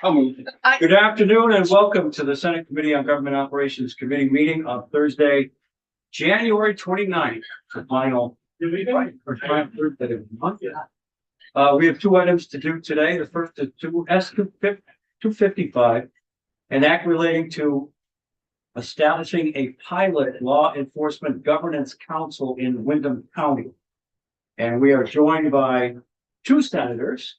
I'll move. Good afternoon and welcome to the Senate Committee on Government Operations Committee meeting on Thursday, January 29th. The final Thursday of the month. We have two items to do today. The first is S-255, an act relating to establishing a pilot law enforcement governance council in Windham County. And we are joined by two senators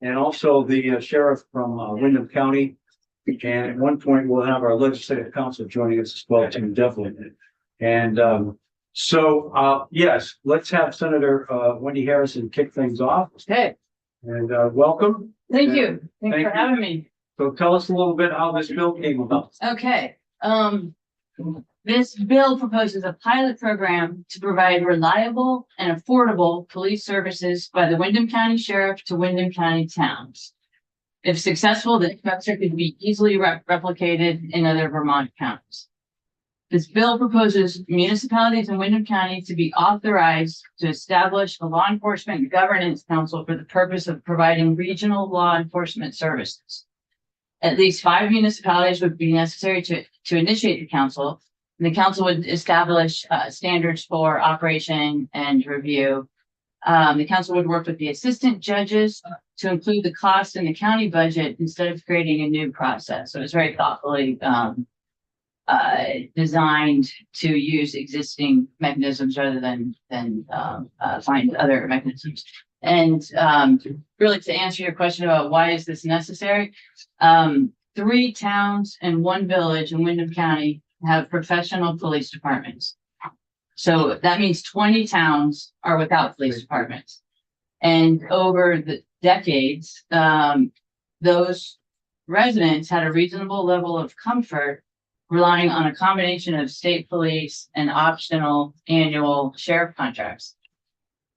and also the sheriff from Windham County. And at one point, we'll have our legislative council joining us as well, too, definitely. And yes, let's have Senator Wendy Harrison kick things off. Okay. And welcome. Thank you. Thanks Thank for you. having me. So tell us a little bit how this bill came about. Okay. This bill proposes a pilot program to provide reliable and affordable police services by the Windham County Sheriff to Windham County towns. If successful, the structure could be easily replicated in other Vermont counties. This bill proposes municipalities in Windham County to be authorized to establish a law enforcement governance council for the purpose of providing regional law enforcement services. At least 5 municipalities would be necessary to initiate the council. And the council would establish standards for operation and review. The council would work with the assistant judges to include the cost in the county budget instead of creating a new process. So it's very thoughtfully designed to use existing mechanisms rather than find other mechanisms. And really, to answer your question about why is this necessary, 3 towns and 1 village in Windham County have professional police departments. So that means 20 towns are without police departments. And over the decades, those residents had a reasonable level of comfort relying on a combination of state police and optional annual sheriff contracts.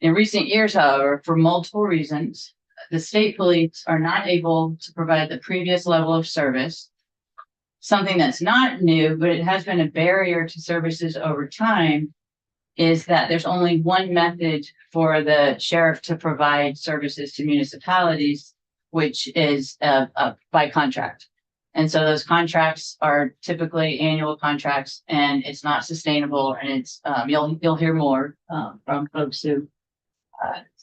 In recent years, however, for multiple reasons, the state police are not able to provide the previous level of service. Something that's not new, but it has been a barrier to services over time, is that there's only one method for the sheriff to provide services to municipalities, which is by contract. And so those contracts are typically annual contracts, and it's not sustainable. And it's you'll hear more from folks who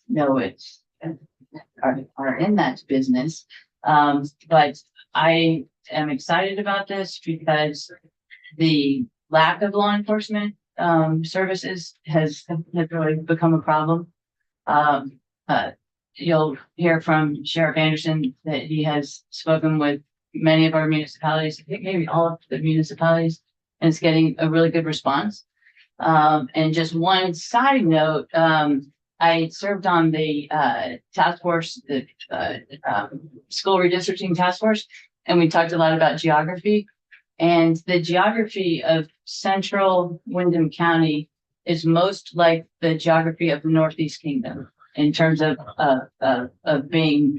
know it are in that business. But I am excited about this because the lack of law enforcement services has really become a problem. You'll hear from Sheriff Anderson that he has spoken with many of our municipalities, I think maybe all of the municipalities, and it's getting a really good response. And just one side note, I served on the task force, the school redistricting task force, and we talked a lot about geography. And the geography of central Windham County is most like the geography of the Northeast Kingdom in terms of being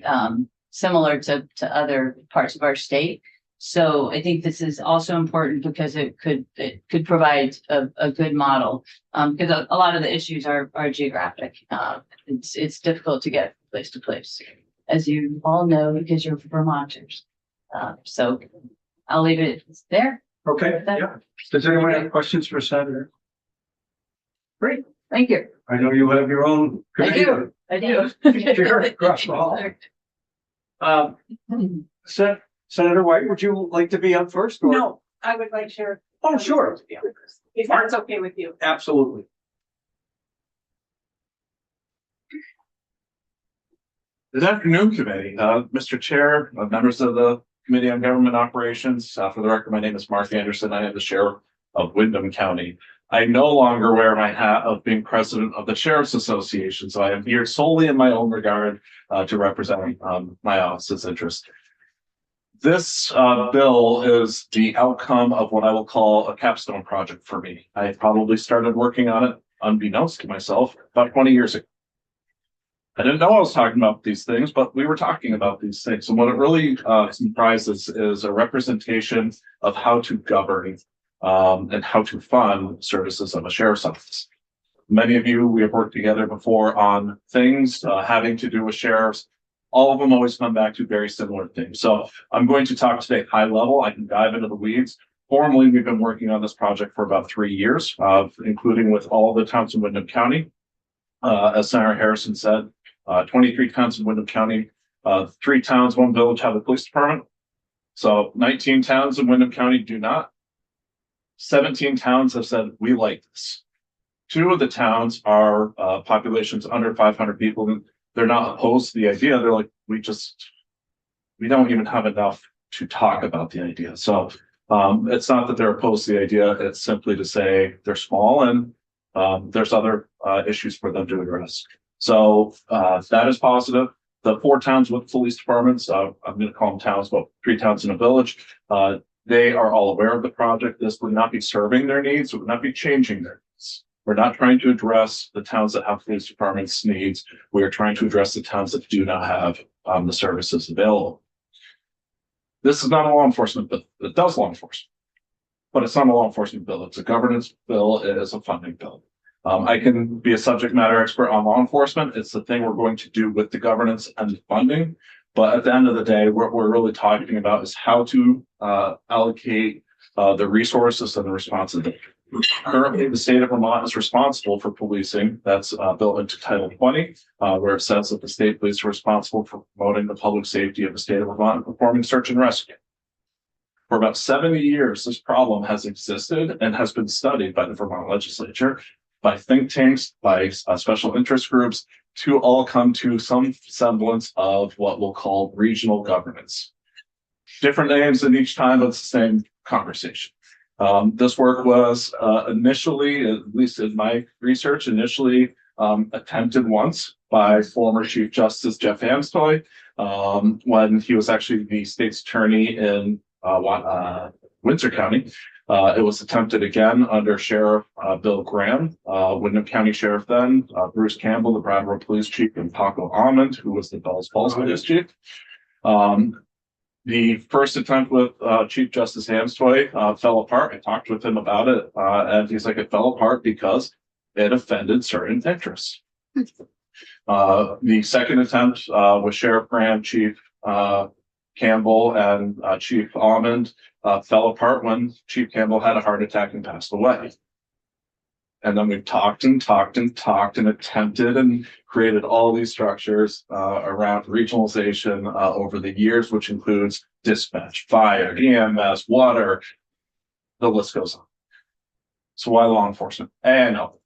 similar to other parts of our state. So I think this is also important because it could provide a good model, because a lot of the issues are geographic. It's difficult to get place to place, as you all know, because you're Vermonters. So I'll leave it there. Okay. Yeah. Does anyone have questions for Senator? Great. Thank you. I know you have your own. I do. Sure, across the hall. Senator White, would you like to be up first? Or? No, I would like Sheriff. Oh, sure. To be up first, if that's okay with you. Absolutely. Good afternoon, committee. Mr. Chair, members of the Committee on Government Operations. For the record, my name is Mark Anderson. I am the Sheriff of Windham County. I no longer wear my hat of being president of the Sheriff's Association, so I am here solely in my own regard to represent my office's interest. This bill is the outcome of what I will call a capstone project for me. I probably started working on it, unbeknownst to myself, about 20 years ago. I didn't know I was talking about these things, but we were talking about these things. And what it really comprises is a representation of how to govern and how to fund services of a sheriff's office. Many of you, we have worked together before on things having to do with sheriffs. all of them always come back to very similar things. So I'm going to talk today high level. I can dive into the weeds. Formally, we've been working on this project for about 3 years, including with all the towns in Windham County. As Senator Harrison said, 23 towns in Windham County, 3 towns, 1 village have a police department. So 19 towns in Windham County do not. 17 towns have said, we like this. 2 of the towns are populations under 500 people. They're not opposed to the idea. They're like, we don't even have enough to talk about the idea. So it's not that they're opposed to the idea. It's simply to say they're small and there's other issues for them to address. So that is positive. The 4 towns with police departments, I'm going to call them towns, but 3 towns in a village, they are all aware of the project. This would not be serving their needs. It would not be changing their needs. We're not trying to address the towns that have police departments needs. We are trying to address the towns that do not have the services available. This is not a law enforcement bill. It does law enforcement, but it's not a law enforcement bill. It's a governance bill. It is a funding bill. I can be a subject matter expert on law enforcement. It's the thing we're going to do with the governance and the funding. But at the end of the day, what we're really talking about is how to allocate the resources and the responsibility. Currently, the state of Vermont is responsible for policing. That's built into Title 20, where it says that the state police are responsible for promoting the public safety of the state of Vermont and performing search and rescue. For about 70 years, this problem has existed and has been studied by the Vermont legislature, by think tanks, by special interest groups, to all come to some semblance of what we'll call regional governance. Different names in each time, but it's the same conversation. This work was initially, at least in my research, attempted once by former Chief Justice Jeff Amstoy when he was actually the state's attorney in Windsor County. It was attempted again under Sheriff Bill Graham, Windham County Sheriff then, Bruce Campbell, the Brattleboro Police Chief, and Paco Almond, who was the Bells Falls Police Chief. The first attempt with Chief Justice Amstoy fell apart. I talked with him about it, and he's like, it fell apart because it offended certain interests. The second attempt with Sheriff Graham, Chief Campbell, and Chief Almond fell apart when Chief Campbell had a heart attack and passed away. And then we've talked and attempted and created all these structures around regionalization over the years, which includes dispatch, fire, EMS, water, the list goes on. So why law enforcement? And no.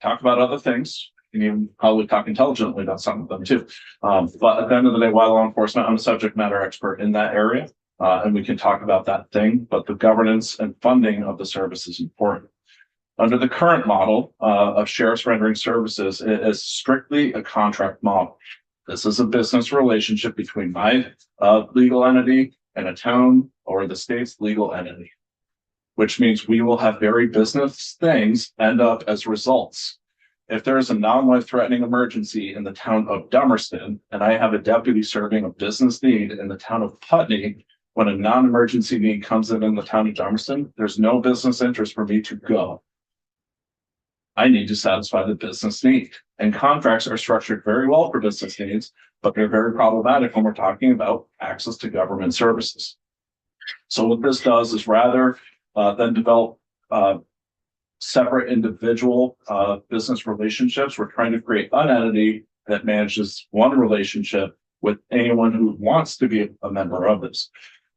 Talk about other things. You can even probably talk intelligently about some of them too. But at the end of the day, why law enforcement? I'm a subject matter expert in that area, and we can talk about that thing, but the governance and funding of the service is important. Under the current model of sheriffs rendering services, it is strictly a contract model. This is a business relationship between my legal entity and a town or the state's legal entity, which means we will have very business things end up as results. If there is a non-life-threatening emergency in the town of Dummerston, and I have a deputy serving a business need in the town of Putney, when a non-emergency need comes in the town of Dummerston, there's no business interest for me to go. I need to satisfy the business need. And contracts are structured very well for business needs, but they're very problematic when we're talking about access to government services. So what this does is rather than develop separate individual business relationships, we're trying to create an entity that manages one relationship with anyone who wants to be a member of this.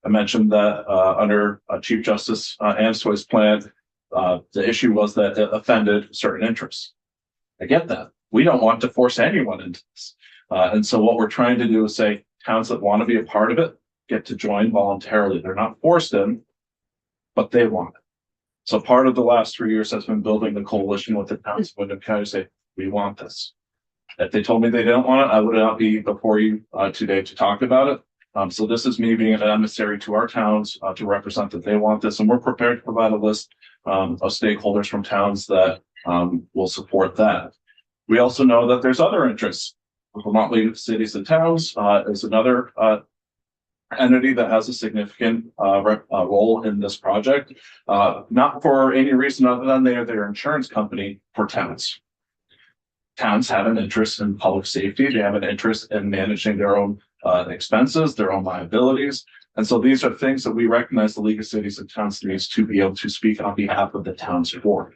I mentioned that under Chief Justice Amstoy's plan, the issue was that it offended certain interests. I get that. We don't want to force anyone into this. And so what we're trying to do is say towns that want to be a part of it get to join voluntarily. They're not forced in, but they want it. So part of the last 3 years has been building the coalition with the towns of Windham County to say, we want this. If they told me they didn't want it, I would not be before you today to talk about it. So this is me being an emissary to our towns to represent that they want this. And we're prepared to provide a list of stakeholders from towns that will support that. We also know that there's other interests. Vermont League of Cities and Towns is another entity that has a significant role in this project, not for any reason other than they are their insurance company for towns. towns have an interest in public safety. They have an interest in managing their own expenses, their own liabilities. And so these are things that we recognize the League of Cities and Towns needs to be able to speak on behalf of the towns for.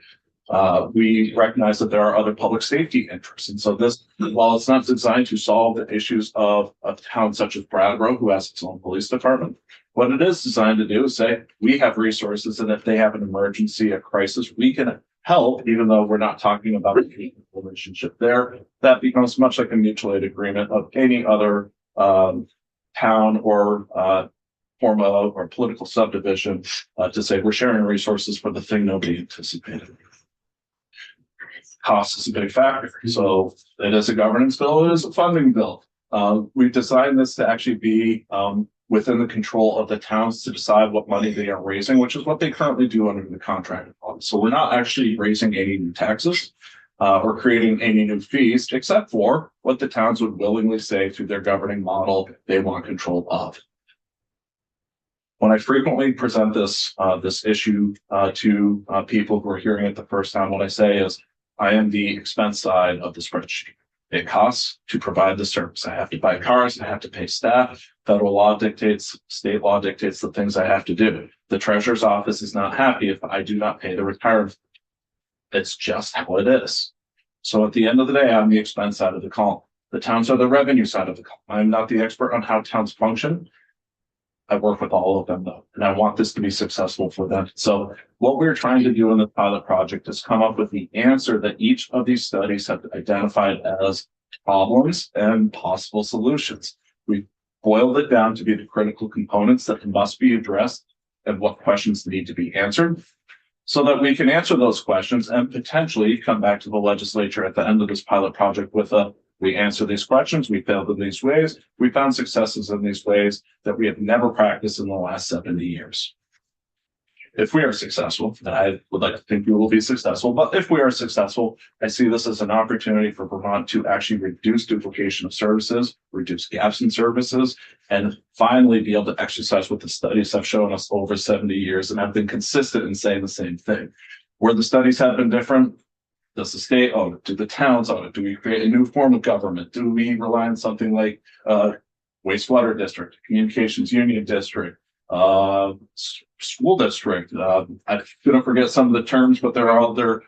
We recognize that there are other public safety interests. And so this, while it's not designed to solve the issues of a town such as Brattleboro, who has its own police department, what it is designed to do is say, we have resources, and if they have an emergency, a crisis, we can help, even though we're not talking about a relationship there. That becomes much like a mutual aid agreement of any other town or form of or political subdivision to say we're sharing resources for the thing nobody anticipated. Cost is a big factor. So it is a governance bill, it is a funding bill. We've designed this to actually be within the control of the towns to decide what money they are raising, which is what they currently do under the contract. So we're not actually raising any new taxes or creating any new fees, except for what the towns would willingly say through their governing model they want control of. When I frequently present this issue to people who are hearing it the first time, what I say is, I am the expense side of the spreadsheet. It costs to provide the service. I have to buy cars, I have to pay staff. Federal law dictates, state law dictates the things I have to do. The treasurer's office is not happy if I do not pay the retirement. It's just how it is. So at the end of the day, I'm the expense side of the column. The towns are the revenue side of the column. I'm not the expert on how towns function. I work with all of them though, and I want this to be successful for them. So what we're trying to do in the pilot project is come up with the answer that each of these studies have identified as problems and possible solutions. We've boiled it down to be the critical components that must be addressed and what questions need to be answered so that we can answer those questions and potentially come back to the legislature at the end of this pilot project with we answer these questions, we failed in these ways, we found successes in these ways that we have never practiced in the last 70 years. If we are successful, and I would like to think we will be successful, but if we are successful, I see this as an opportunity for Vermont to actually reduce duplication of services, reduce gaps in services, and finally be able to exercise what the studies have shown us over 70 years and have been consistent in saying the same thing. Where the studies have been different, does the state own it? Do the towns own it? Do we create a new form of government? Do we rely on something like wastewater district, communications union district, school district? I shouldn't forget some of the terms, but there are other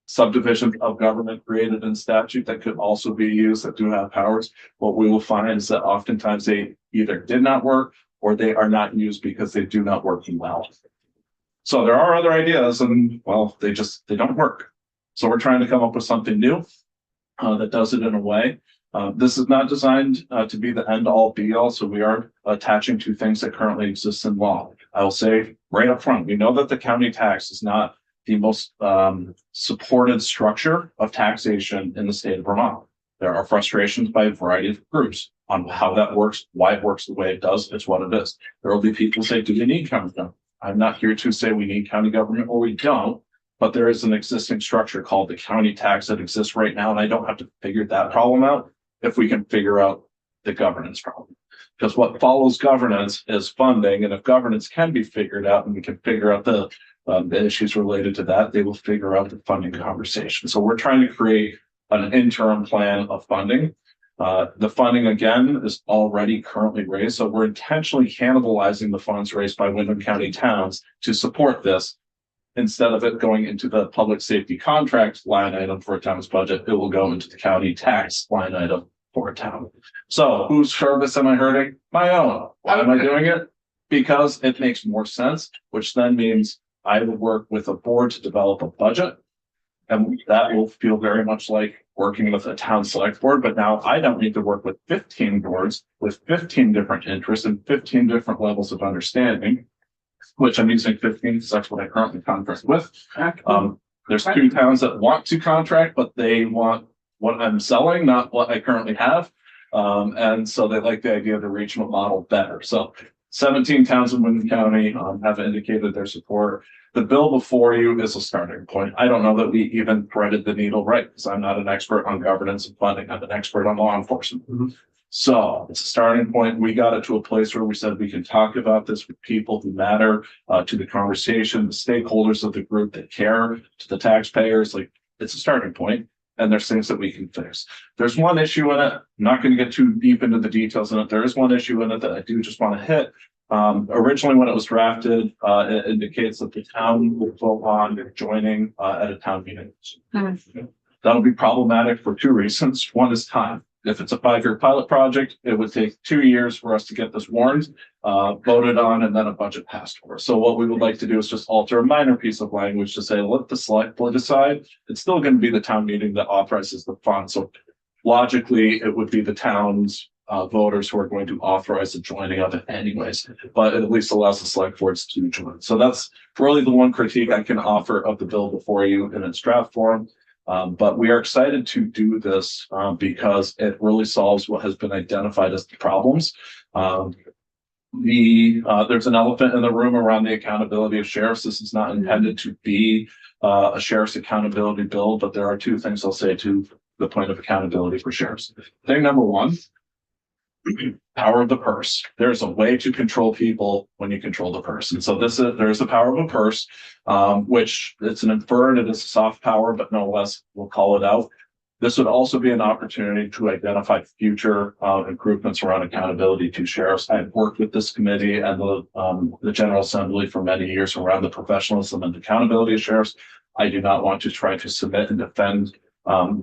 subdivisions of government created in statute that could also be used that do have powers. What we will find is that oftentimes they either did not work or they are not used because they do not work well. So there are other ideas and well, they don't work. So we're trying to come up with something new that does it in a way. This is not designed to be the end all be all. So we are attaching to things that currently exist in law. I will say right up front, we know that the county tax is not the most supported structure of taxation in the state of Vermont. There are frustrations by a variety of groups on how that works, why it works the way it does. It's what it is. There will be people who say, do we need county government? I'm not here to say we need county government or we don't. But there is an existing structure called the county tax that exists right now. And I don't have to figure that problem out if we can figure out the governance problem. Because what follows governance is funding. And if governance can be figured out and we can figure out the issues related to that, they will figure out the funding conversation. So we're trying to create an interim plan of funding. The funding, again, is already currently raised. So we're intentionally cannibalizing the funds raised by Windham County towns to support this. Instead of it going into the public safety contract line item for a town's budget, it will go into the county tax line item for a town. So whose service am I hurting? My own. Why am I doing it? Because it makes more sense, which then means I will work with a board to develop a budget. And that will feel very much like working with a town select board. But now I don't need to work with 15 boards with 15 different interests and 15 different levels of understanding. Which I'm using 15 because that's what I currently contract with. There's 2 towns that want to contract, but they want what I'm selling, not what I currently have. And so they like the idea of the regional model better. So 17 towns in Windham County have indicated their support. The bill before you is a starting point. I don't know that we even threaded the needle right because I'm not an expert on governance and funding. I'm an expert on law enforcement. Mm-hmm. So it's a starting point. We got it to a place where we said we can talk about this with people who matter to the conversation, the stakeholders of the group that care, to the taxpayers. Like it's a starting point. and there's things that we can fix. There's one issue in it. I'm not going to get too deep into the details in it. There is one issue in it that I do just want to hit. Originally, when it was drafted, it indicates that the town will vote on joining at a town meeting. That'll be problematic for two reasons. One is time. If it's a 5-year pilot project, it would take 2 years for us to get this warned, voted on, and then a budget passed for. So what we would like to do is just alter a minor piece of language to say, let the select board decide. It's still going to be the town meeting that authorizes the fund. So logically, it would be the town's voters who are going to authorize the joining of it anyways, but it at least allows the select boards to join. So that's really the one critique I can offer of the bill before you in its draft form. But we are excited to do this because it really solves what has been identified as the problems. There's an elephant in the room around the accountability of sheriffs. This is not intended to be a sheriff's accountability bill, but there are two things I'll say to the point of accountability for sheriffs. Thing number one, power of the purse. There's a way to control people when you control the purse. And so there's the power of a purse, which it's an inferred, it is a soft power, but no less, we'll call it out. This would also be an opportunity to identify future improvements around accountability to sheriffs. I've worked with this committee and the General Assembly for many years around the professionalism and accountability of sheriffs. I do not want to try to submit and defend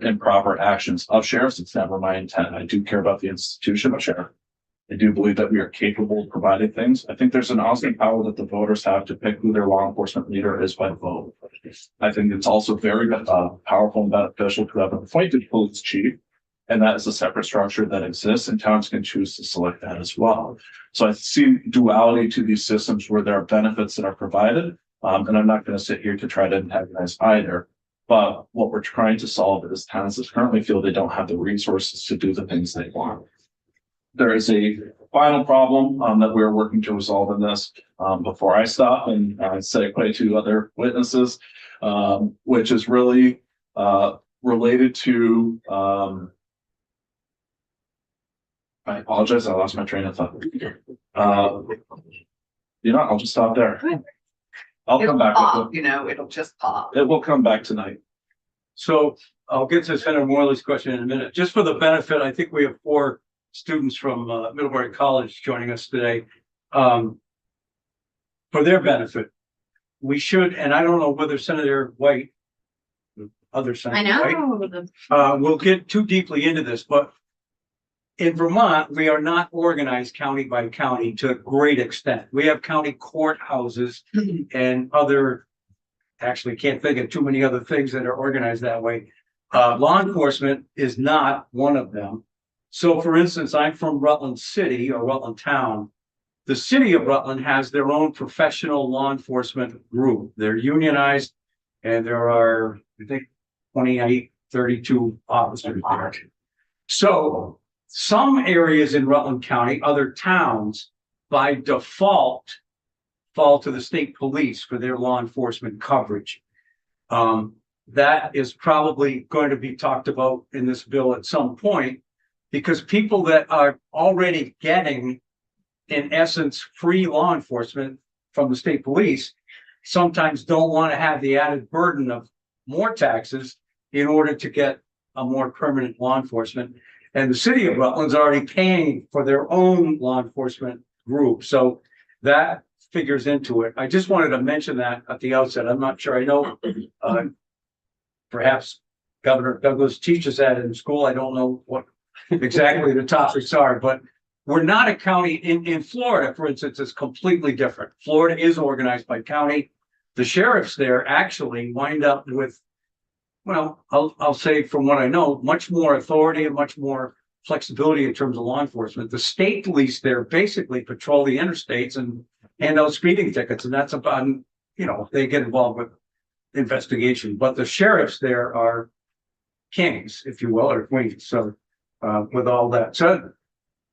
improper actions of sheriffs. It's never my intent. I do care about the institution of sheriff. I do believe that we are capable of providing things. I think there's an awesome power that the voters have to pick who their law enforcement leader is by vote. I think it's also very powerful and beneficial to have an appointed police chief, and that is a separate structure that exists, and towns can choose to select that as well. So I see duality to these systems where there are benefits that are provided, and I'm not going to sit here to try to antagonize either. But what we're trying to solve is towns that currently feel they don't have the resources to do the things they want. There is a final problem that we're working to resolve in this before I stop and segue to other witnesses, which is really related to, I apologize, I lost my train of thought. I'll just stop there. I'll come back. It'll just pop. It will come back tonight. So I'll get to Senator Morley's question in a minute. Just for the benefit, I think we have 4 students from Middlebury College joining us today. For their benefit, we should, and I don't know whether Senator White, other Senator White, will get too deeply into this, but in Vermont, we are not organized county by county to a great extent. We have county courthouses and other, actually can't think of too many other things that are organized that way. Law enforcement is not one of them. So for instance, I'm from Rutland City or Rutland Town. The city of Rutland has their own professional law enforcement group. They're unionized and there are, I think, 28, 32 officers there. So some areas in Rutland County, other towns, by default, fall to the state police for their law enforcement coverage. That is probably going to be talked about in this bill at some point, because people that are already getting, in essence, free law enforcement from the state police sometimes don't want to have the added burden of more taxes in order to get a more permanent law enforcement. And the city of Rutland's already paying for their own law enforcement group. So that figures into it. I just wanted to mention that at the outset. I'm not sure. I know perhaps Governor Douglas teaches that in school. I don't know what exactly the topics are, but we're not a county. In Florida, for instance, it's completely different. Florida is organized by county. The sheriffs there actually wind up with, well, I'll say from what I know, much more authority and much more flexibility in terms of law enforcement. The state police there basically patrol the interstates and hand out speeding tickets, and that's about, they get involved with investigation. But the sheriffs there are kings, if you will, or queens. So with all that said,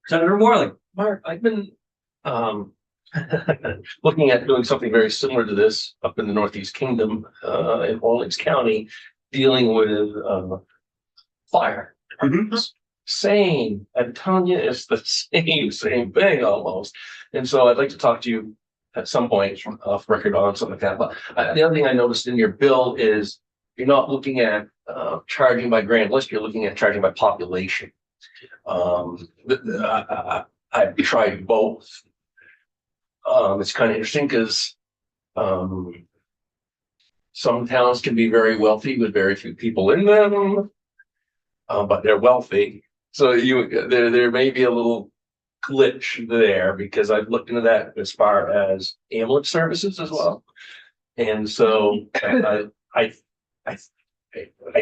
Senator Morley. Mark, I've been looking at doing something very similar to this up in the Northeast Kingdom, in Orleans County, dealing with fire. Same, I'm telling you, it's the same thing almost. And so I'd like to talk to you at some point off record on something like that. But the other thing I noticed in your bill is you're not looking at charging by grand list, you're looking at charging by population. I've tried both. It's kind of interesting because some towns can be very wealthy with very few people in them, but they're wealthy. So there may be a little glitch there because I've looked into that as far as ambulance services as well. And so I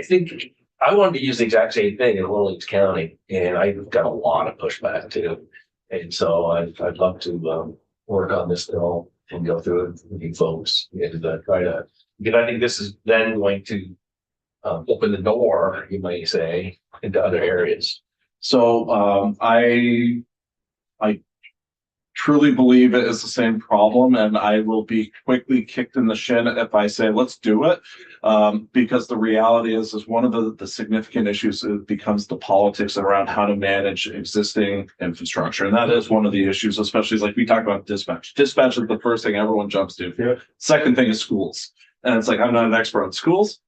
think I wanted to use the exact same thing in Orleans County, and I've got a lot of pushback too. And so I'd love to work on this bill and go through it with you folks and try to, because I think this is then going to open the door, you might say, into other areas. So I truly believe it is the same problem, and I will be quickly kicked in the shin if I say let's do it. Because the reality is one of the significant issues becomes the politics around how to manage existing infrastructure. And that is one of the issues, especially like we talk about dispatch. Dispatch is the first thing everyone jumps to. Yeah. Second thing is schools. And it's like, I'm not an expert on schools.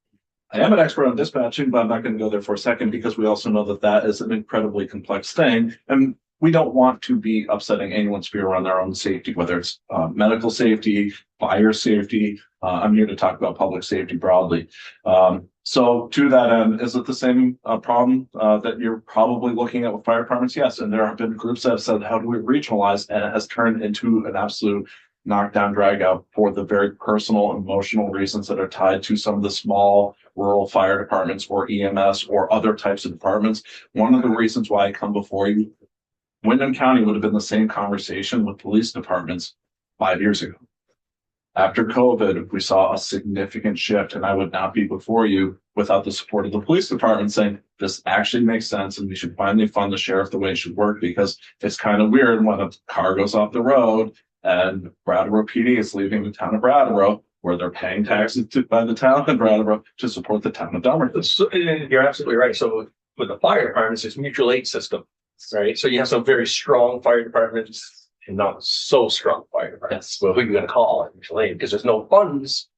I am an expert on dispatching, but I'm not going to go there for a second because we also know that that is an incredibly complex thing. And we don't want to be upsetting anyone's fear around their own safety, whether it's medical safety, fire safety. I'm here to talk about public safety broadly. So to that end, is it the same problem that you're probably looking at with fire departments? Yes. And there have been groups that have said, how do we regionalize? And it has turned into an absolute knockdown, drag out for the very personal, emotional reasons that are tied to some of the small rural fire departments or EMS or other types of departments. One of the reasons why I come before you, Windham County would have been the same conversation with police departments 5 years ago. After COVID, we saw a significant shift, and I would not be before you without the support of the police department saying this actually makes sense and we should finally fund the sheriff the way it should work, because it's kind of weird when a car goes off the road and Brattleboro PD is leaving the town of Brattleboro, where they're paying taxes by the town of Brattleboro to support the town of Dumbarton. So, you're absolutely right. So with the fire departments, it's mutual aid system, right? So you have some very strong fire departments and not so strong fire departments. Well, who are you going to call it mutual aid? Because there's no funds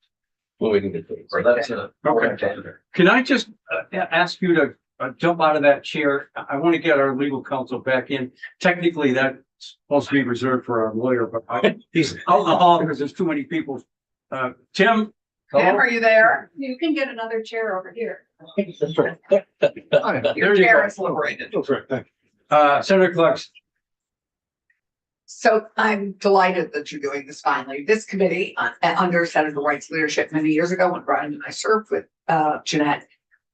moving into things. So that's a Okay. Can I just ask you to jump out of that chair? I want to get our legal counsel back in. Technically, that's supposed to be reserved for our lawyer, but he's out in the hall because there's too many people. Tim? Tim, hello? are you there? You can get another chair over here. That's right. Your There you chair go. is liberated. That's right. Senator Clarkson. So I'm delighted that you're doing this finally. This committee, under Senator White's leadership many years ago, when Brian and I served with Jeanette,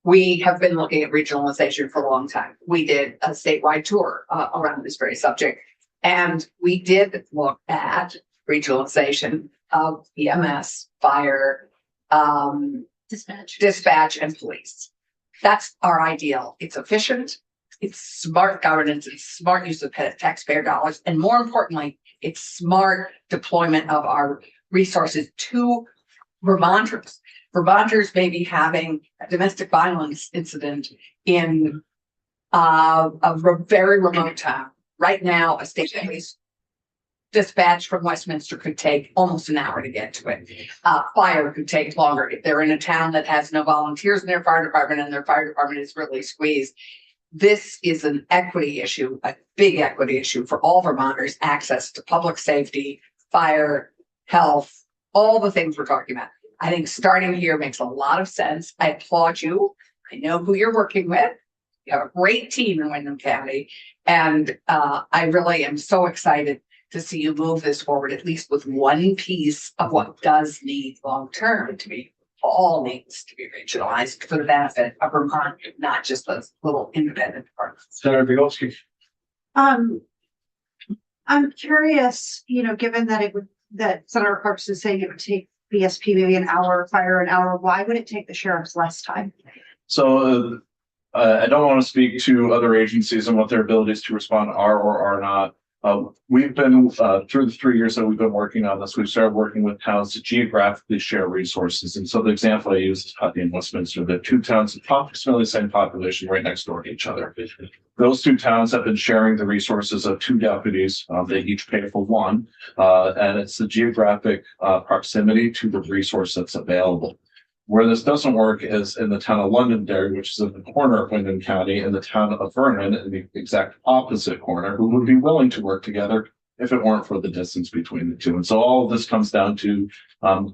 we have been looking at regionalization for a long time. We did a statewide tour around this very subject. And we did look at regionalization of EMS, fire, dispatch, and police. That's our ideal. It's efficient, it's smart governance, it's smart use of taxpayer dollars, and more importantly, it's smart deployment of our resources to Vermonters. Vermonters may be having a domestic violence incident in a very remote town. Right now, a state police dispatch from Westminster could take almost an hour to get to it. Fire could take longer. If they're in a town that has no volunteers in their fire department and their fire department is really squeezed, this is an equity issue, a big equity issue for all Vermonters, access to public safety, fire, health, all the things we're talking about. I think starting here makes a lot of sense. I applaud you. I know who you're working with. You have a great team in Windham County. And I really am so excited to see you move this forward, at least with one piece of what does need long-term to be, all needs to be regionalized for the benefit of Vermont, not just those little independent departments. Senator Bielanski. I'm curious, given that that Senator Clarkson is saying it would take BSP maybe an hour, fire an hour, why would it take the sheriffs less time? So I don't want to speak to other agencies and what their abilities to respond are or are not. We've been through the 3 years that we've been working on this, we've started working with towns to geographically share resources. And so the example I use is Putney and Westminster, the two towns with approximately the same population right next door to each other. Those two towns have been sharing the resources of two deputies. They each pay for one, and it's the geographic proximity to the resource that's available. Where this doesn't work is in the town of Londonderry, which is in the corner of Wyndham County, and the town of Vernon in the exact opposite corner, who would be willing to work together if it weren't for the distance between the two. And so all of this comes down to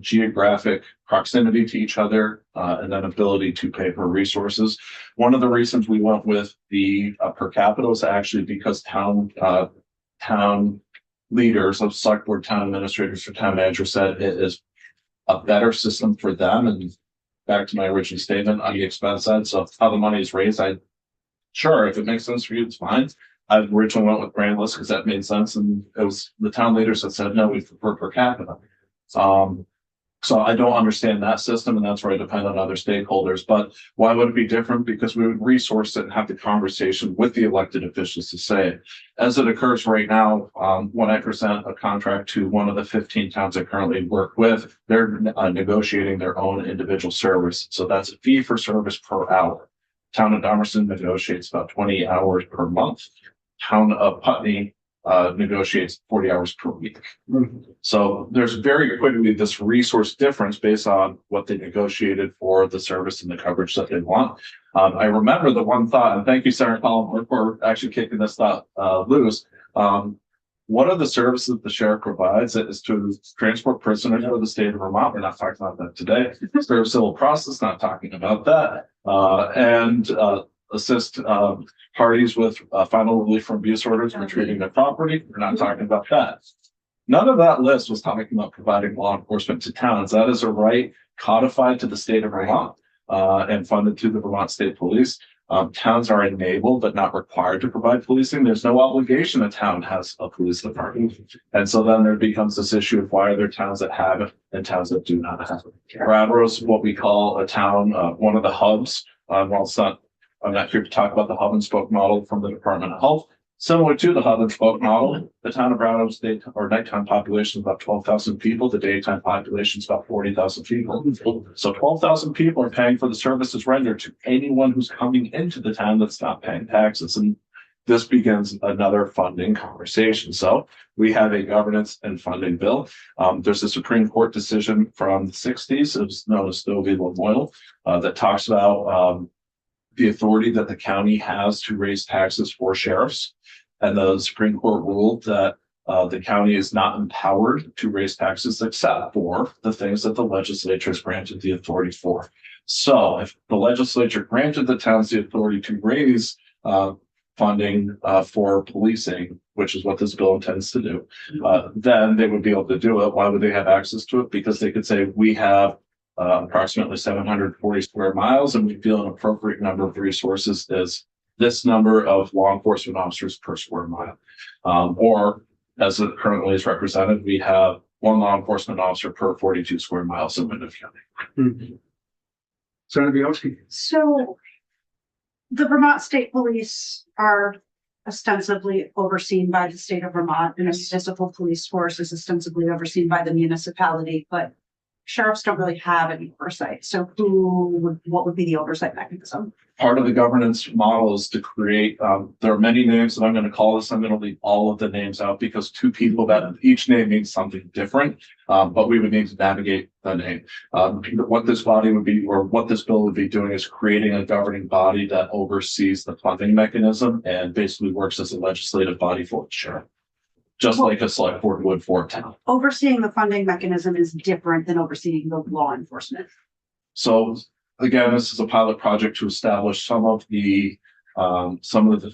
geographic proximity to each other, and then ability to pay for resources. One of the reasons we went with the per capita is actually because town leaders of select board, town administrators, or town manager said it is a better system for them. And back to my original statement on the expense side, so how the money is raised, sure, if it makes sense for you, it's fine. I originally went with Brandless because that made sense, and it was the town leaders that said, no, we prefer per capita. So I don't understand that system, and that's where I depend on other stakeholders. But why would it be different? Because we would resource it and have the conversation with the elected officials to say, as it occurs right now, when I present a contract to one of the 15 towns I currently work with, they're negotiating their own individual service. So that's a fee for service per hour. Town of Dummerston negotiates about 20 hours per month. Town of Putney negotiates 40 hours per week. So there's very quickly this resource difference based on what they negotiated for the service and the coverage that they want. I remember the one thought, and thank you, Sarah Collins, for actually kicking this thought loose. One of the services the sheriff provides is to transport prisoners for the state of Vermont. We're not talking about that today. State of Civil Process, not talking about that. And assist parties with final relief from abuse orders, retrieving their property. We're not talking about that. None of that list was talking about providing law enforcement to towns. That is a right codified to the state of Vermont and funded to the Vermont State Police. Towns are enabled but not required to provide policing. There's no obligation a town has a police department. And so then there becomes this issue of why are there towns that have it and towns that do not have it. Brattleboro's what we call a town, one of the hubs. Well, it's not, I'm not here to talk about the hub and spoke model from the Department of Health. Similar to the hub and spoke model, the town of Brattleboro's nighttime population is about 12,000 people. The daytime population is about 40,000 people. So 12,000 people are paying for the services rendered to anyone who's coming into the town that's not paying taxes. And this begins another funding conversation. So we have a governance and funding bill. There's a Supreme Court decision from the 60s. It was known as Stowe v. Lamoille that talks about the authority that the county has to raise taxes for sheriffs. And the Supreme Court ruled that the county is not empowered to raise taxes except for the things that the legislature has granted the authority for. So if the legislature granted the towns the authority to raise funding for policing, which is what this bill intends to do, then they would be able to do it. Why would they have access to it? Because they could say, we have approximately 740 square miles, and we feel an appropriate number of resources is this number of law enforcement officers per square mile. Or as it currently is represented, we have one law enforcement officer per 42 square miles in Wyndham County. Senator Bielski. So the Vermont State Police are ostensibly overseen by the state of Vermont, and a municipal police force is ostensibly overseen by the municipality, but sheriffs don't really have any oversight. So what would be the oversight mechanism? Part of the governance model is to create, there are many names that I'm going to call this. I'm going to leave all of the names out because two people that each name means something different, but we would need to navigate the name. What this body would be, or what this bill would be doing, is creating a governing body that oversees the funding mechanism and basically works as a legislative body for the sheriff. Just like a select board would for a town. Overseeing the funding mechanism is different than overseeing the law enforcement. So again, this is a pilot project to establish some of the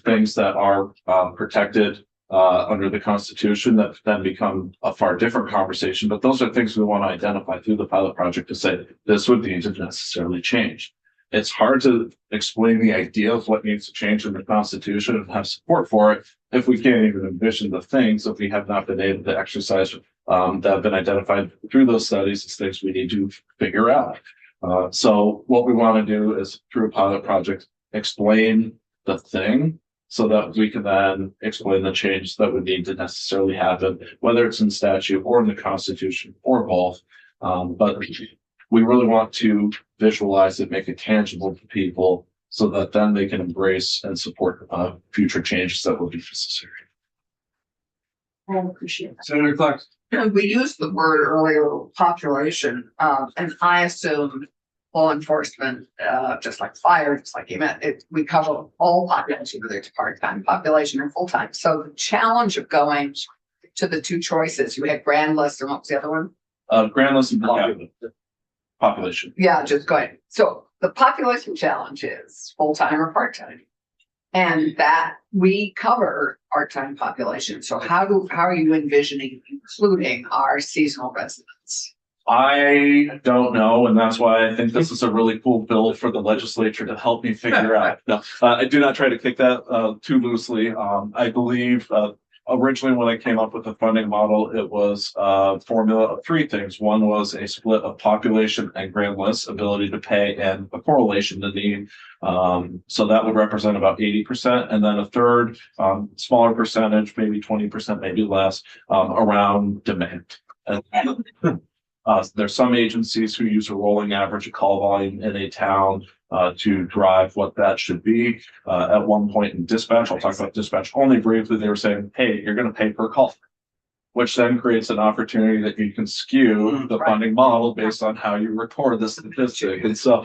things that are protected under the Constitution that then become a far different conversation. But those are things we want to identify through the pilot project to say this would need to necessarily change. It's hard to explain the idea of what needs to change in the Constitution and have support for it if we can't even envision the things that we have not been able to exercise that have been identified through those studies as things we need to figure out. So what we want to do is, through a pilot project, explain the thing so that we can then explain the change that would need to necessarily happen, whether it's in statute or in the Constitution or both. But we really want to visualize it, make it tangible to people so that then they can embrace and support future changes that will be necessary. I appreciate that. Senator Clark. We used the word earlier, population, and I assume law enforcement, just like fire, just like you meant, we cover all population, whether it's part-time population or full-time. So the challenge of going to the two choices, you had grand list and what was the other one? Grand list and population. Yeah, just go ahead. So the population challenge is full-time or part-time. And that we cover part-time population. So how are you envisioning including our seasonal residents? I don't know, and that's why I think this is a really cool bill for the legislature to help me figure out. No, I do not try to kick that too loosely. I believe originally when I came up with the funding model, it was a formula of three things. One was a split of population and grand list, ability to pay, and a correlation to need. So that would represent about 80%, and then a third, smaller percentage, maybe 20%, maybe less, around demand. And there's some agencies who use a rolling average of call volume in a town to drive what that should be. At one point in dispatch, I'll talk about dispatch only briefly, they were saying, hey, you're going to pay per call, which then creates an opportunity that you can skew the funding model based on how you record the statistic. And so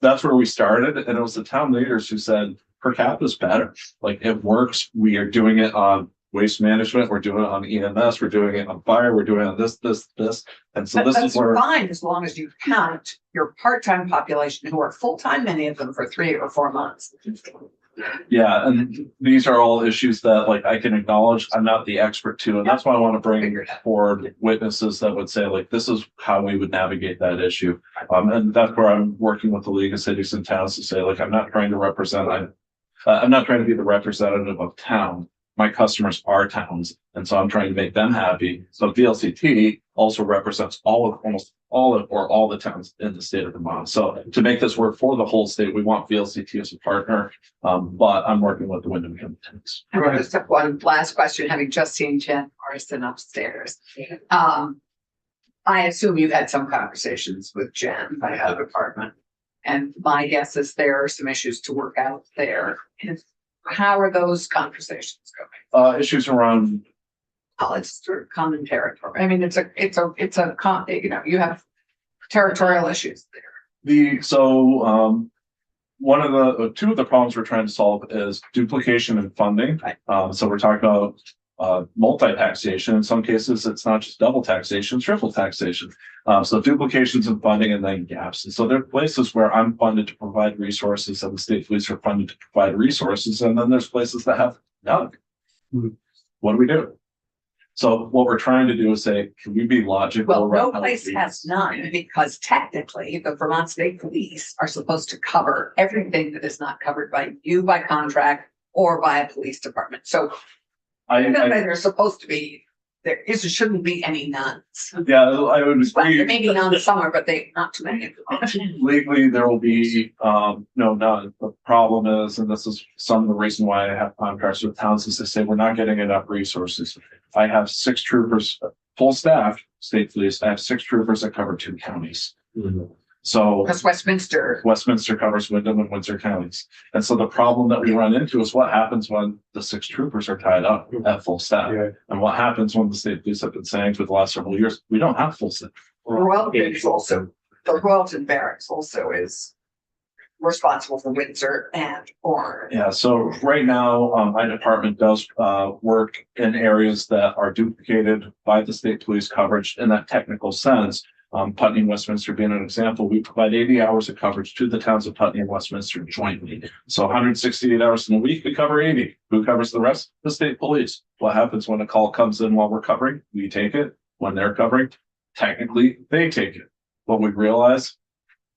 that's where we started. And it was the town leaders who said, per capita is better. Like it works. We are doing it on waste management, we're doing it on EMS, we're doing it on fire, we're doing it on this. And so this is where fine, as long as you count your part-time population who are full-time, many of them for 3 or 4 months. yeah, and these are all issues that like I can acknowledge I'm not the expert to, and that's why I want to bring forward witnesses that would say like this is how we would navigate that issue. And that's where I'm working with the League of Cities and Towns to say like I'm not trying to represent I'm not trying to be the representative of town. My customers are towns, and so I'm trying to make them happy. So VLCT also represents almost all the towns in the state of Vermont. So to make this work for the whole state, we want VLCT as a partner. But I'm working with the Wyndham County Towns. I just have one last question, having just seen Jen Morrison upstairs. I assume you've had some conversations with Jen by her department, and my guess is there are some issues to work out there. How are those conversations going? Issues around It's sort of common territory. I mean, you have territorial issues there. One of the two of the problems we're trying to solve is duplication in funding. Right. So we're talking about multi-taxation. In some cases, it's not just double taxation, it's triple taxation. So duplications in funding and then gaps. And so there are places where I'm funded to provide resources and the state police are funded to provide resources. And then there's places that have none. What do we do? So what we're trying to do is say, can we be logical? Well, no place has none because technically the Vermont State Police are supposed to cover everything that is not covered by you by contract or by a police department. So they're supposed to be, shouldn't be any nuns. Yeah, I would Well, agree. maybe none summer, but not too many. Legally, there will be no none. The problem is, and this is some of the reason why I have contracts with towns, is they say we're not getting enough resources. I have 6 troopers, full staff, state police. I have 6 troopers that cover 2 counties. So Because Westminster covers Wyndham and Windsor counties. And so the problem that we run into is what happens when the 6 troopers are tied up at full staff. Yeah. And what happens when the state police have been saying for the last several years, we don't have full staff. the Royalton Barracks also is responsible for Windsor and Orange. Yeah, so right now, my department does work in areas that are duplicated by the state police coverage in that technical sense. Putney and Westminster being an example, we provide 80 hours of coverage to the towns of Putney and Westminster jointly. So 168 hours in a week, we cover 80. Who covers the rest? The state police. What happens when a call comes in while we're covering? We take it. When they're covering, technically, they take it. What we realize,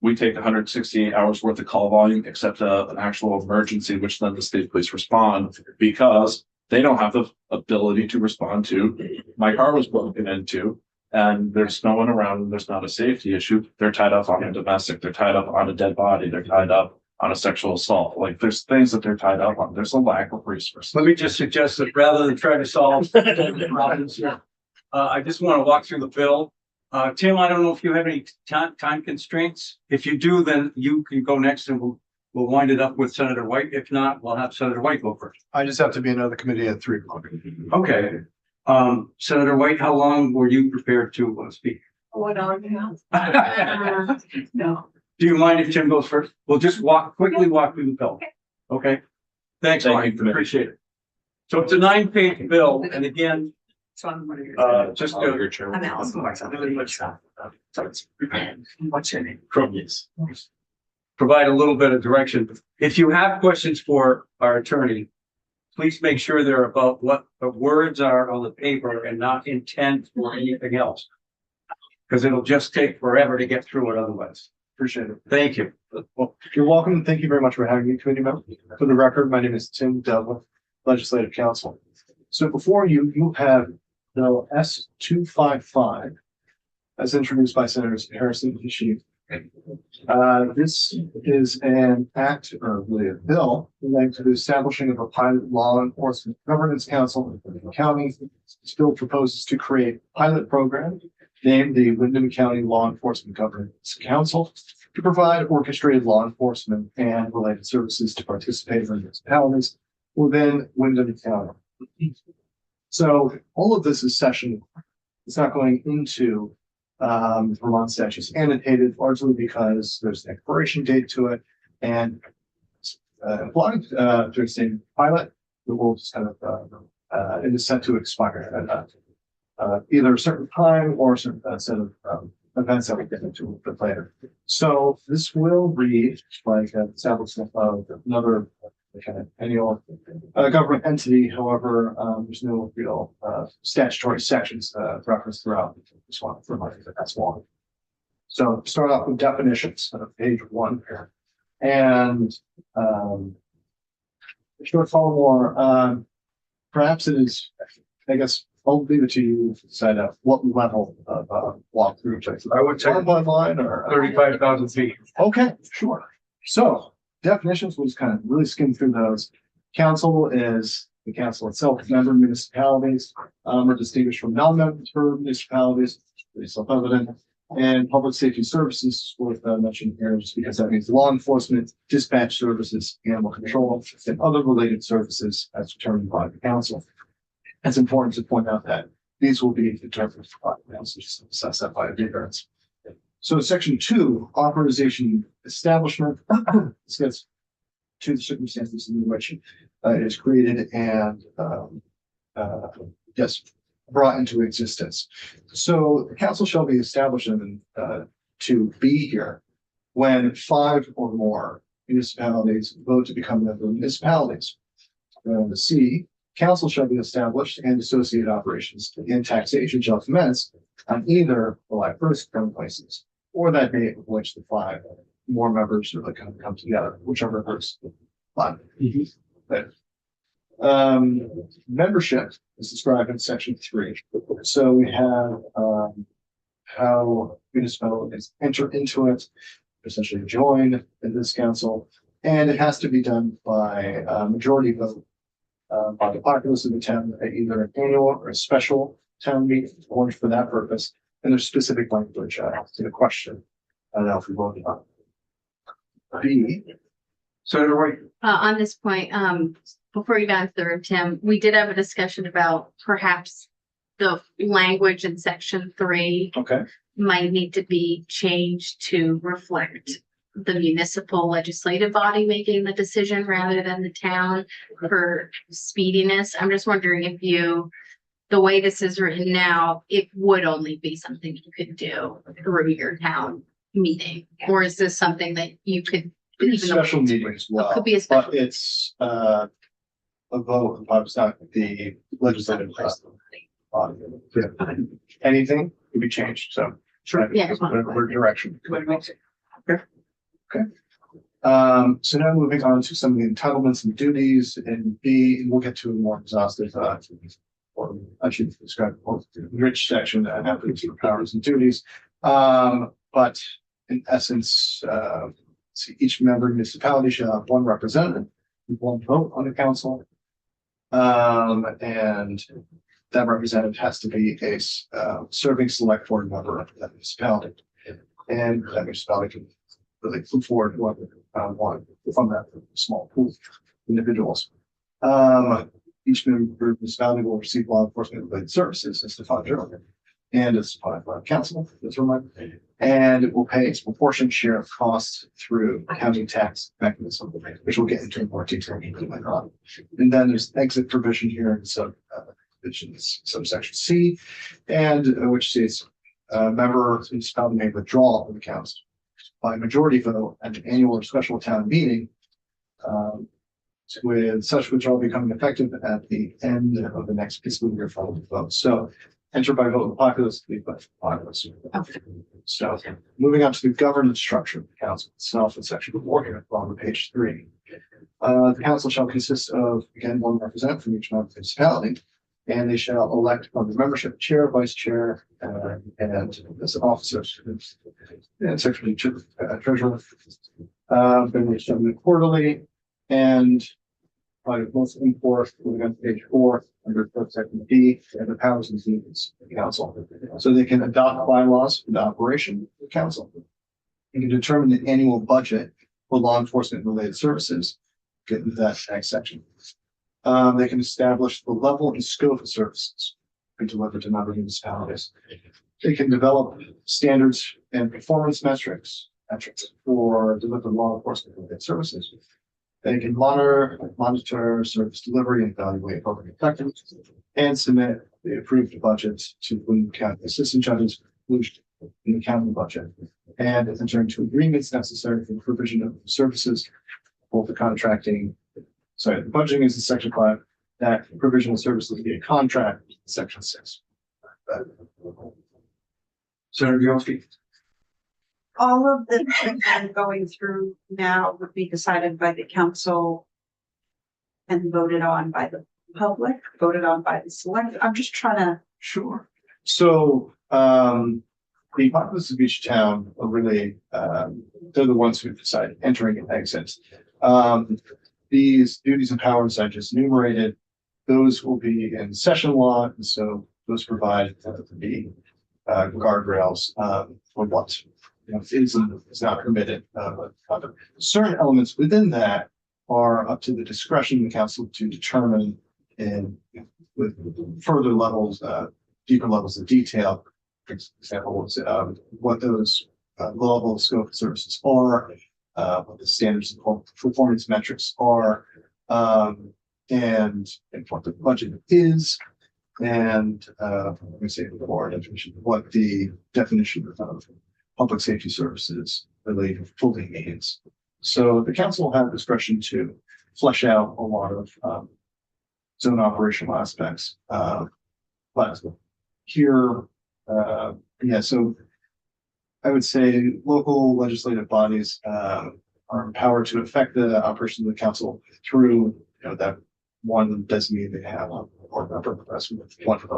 we take 168 hours worth of call volume, except an actual emergency, which then the state police respond because they don't have the ability to respond to. My car was broken into. And there's no one around and there's not a safety issue. They're tied up on a domestic, they're tied up on a dead body, they're tied up on a sexual assault. Like there's things that they're tied up on. There's a lack of resources. Let me just suggest that rather than try to solve the problems here, I just want to walk through the bill. Tim, I don't know if you have any time constraints. If you do, then you can go next and we'll wind it up with Senator White. If not, we'll have Senator White go first. I just have to be in another committee at 3 o'clock. Okay. Senator White, how long were you prepared to speak? 1 hour and a half. No. Do you mind if Tim goes first? We'll just quickly walk through the bill. Okay? Thanks, Thank Mike. you, Commissioner. Appreciate it. So it's a 9-page bill, and again, So I'm one of your. just Oh, to your chair. I'm Allison Marks. I'm really much stuff. So it's, what's your name? Yes. provide a little bit of direction. If you have questions for our attorney, please make sure they're about what the words are on the paper and not intent or anything else. Because it'll just take forever to get through it otherwise. Appreciate it. Thank you. Well, you're welcome. Thank you very much for having me, committee member. For the record, my name is Tim Devlin, Legislative Counsel. So before you, you have Bill S-255 as introduced by Senators Harrison and Sheep. This is an act or really a bill relating to the establishing of a pilot law enforcement governance council in the county. This bill proposes to create a pilot program named the Windham County Law Enforcement Governance Council to provide orchestrated law enforcement and related services to participating municipalities within Windham County. So all of this is session. It's not going into Vermont statutes annotated largely because there's an expiration date to it and applying to a state pilot, the will just kind of it is set to expire at either a certain time or a certain set of events that we get into a bit later. So this will read like an establishment of another kind of annual government entity. However, there's no real statutory sections referenced throughout this one for money that's long. So start off with definitions on page 1 here. And short follow more, perhaps it is, I guess, I'll leave it to you to decide what level of walkthrough. I would say line by line or 35,000 feet. Okay, sure. So definitions, we'll just kind of really skim through those. Council is the council itself. Member municipalities are distinguished from non-member municipalities, pretty self-evident. And public safety services is worth mentioning here just because that means law enforcement, dispatch services, animal control, and other related services as determined by the council. It's important to point out that these will be determined by the council, just assess that by the variance. So section 2, authorization establishment, this gets to the circumstances in which it is created and brought into existence. So the council shall be established to be here when 5 or more municipalities vote to become member municipalities. The C, council shall be established and associated operations in taxation shall commence on either July 1st term places or that date of which the 5 more members are like come together, whichever first 5. Membership is described in section 3. So we have how municipalities enter into it, essentially join in this council, and it has to be done by majority vote by the populace of the town at either an annual or a special town meeting or for that purpose. And there's specific language to the question. Now if we vote on B. Senator White. On this point, before you got into the room, Tim, we did have a discussion about perhaps the language in section 3 Okay. might need to be changed to reflect the municipal legislative body making the decision rather than the town for speediness. I'm just wondering if the way this is written now, it would only be something you could do through your town meeting, or is this something that you could? Special meeting as well, Could be a special. but it's a vote, it's not the legislative body. Anything could be changed, so. Sure. Yeah. Whatever direction. Okay. So now moving on to some of the entitlements and duties in B, and we'll get to a more exhaustive, or I should describe the rich section and have the powers and duties. But in essence, each member municipality shall have 1 representative with 1 vote on the council. And that representative has to be a serving select board member of that municipality. And that municipality can really move forward whoever one from that small pool of individuals. Each member of municipality will receive law enforcement related services as defined earlier and as defined by the council. That's reminded. And it will pay its proportionate share of costs through county tax mechanism, which we'll get into more detail later on. And then there's exit provision here in subsection C, and which states member municipality may withdraw from the council by majority vote at an annual or special town meeting, with such withdrawal becoming effective at the end of the next fiscal year following the vote. So enter by vote of the populace, leave by populace. So moving on to the governance structure of the council itself in section 4 here on page 3. The council shall consist of, again, one representative from each municipality, and they shall elect from the membership chair, vice chair, and as officers, and secretary, treasurer. Then they shall meet quarterly, and by most enforced, moving on to page 4 under subsection D, and the powers and duties of the council. So they can adopt bylaws for the operation of the council. They can determine the annual budget for law enforcement related services. Get into that next section. They can establish the level and scope of services be delivered to member municipalities. They can develop standards and performance metrics for delivered law enforcement related services. They can monitor service delivery and evaluate program effectiveness, and submit the approved budget to William County Assistant Judges included in the county budget, and enter into agreements necessary for the provision of services, both the contracting. Sorry, the budgeting is in section 5. That provisional services be a contract, section 6. Senator Bielski. All of the things I'm going through now would be decided by the council and voted on by the public, voted on by the select. I'm just trying to. Sure. So, the populace of each town are really, they're the ones who decide entering and exits. These duties and powers I just enumerated, those will be in session law, and so those provide the guardrails for what is and is not permitted. Certain elements within that are up to the discretion of the council to determine, and with further levels, deeper levels of detail. For example, what those level of scope of services are, what the standards of performance metrics are, and what the budget is, and let me say before definition, what the definition of public safety services really fully means. So the council will have discretion to flesh out a lot of zone operational aspects. But here, yeah, so I would say local legislative bodies are empowered to affect the operation of the council through, that one designee they have on board member, that's one of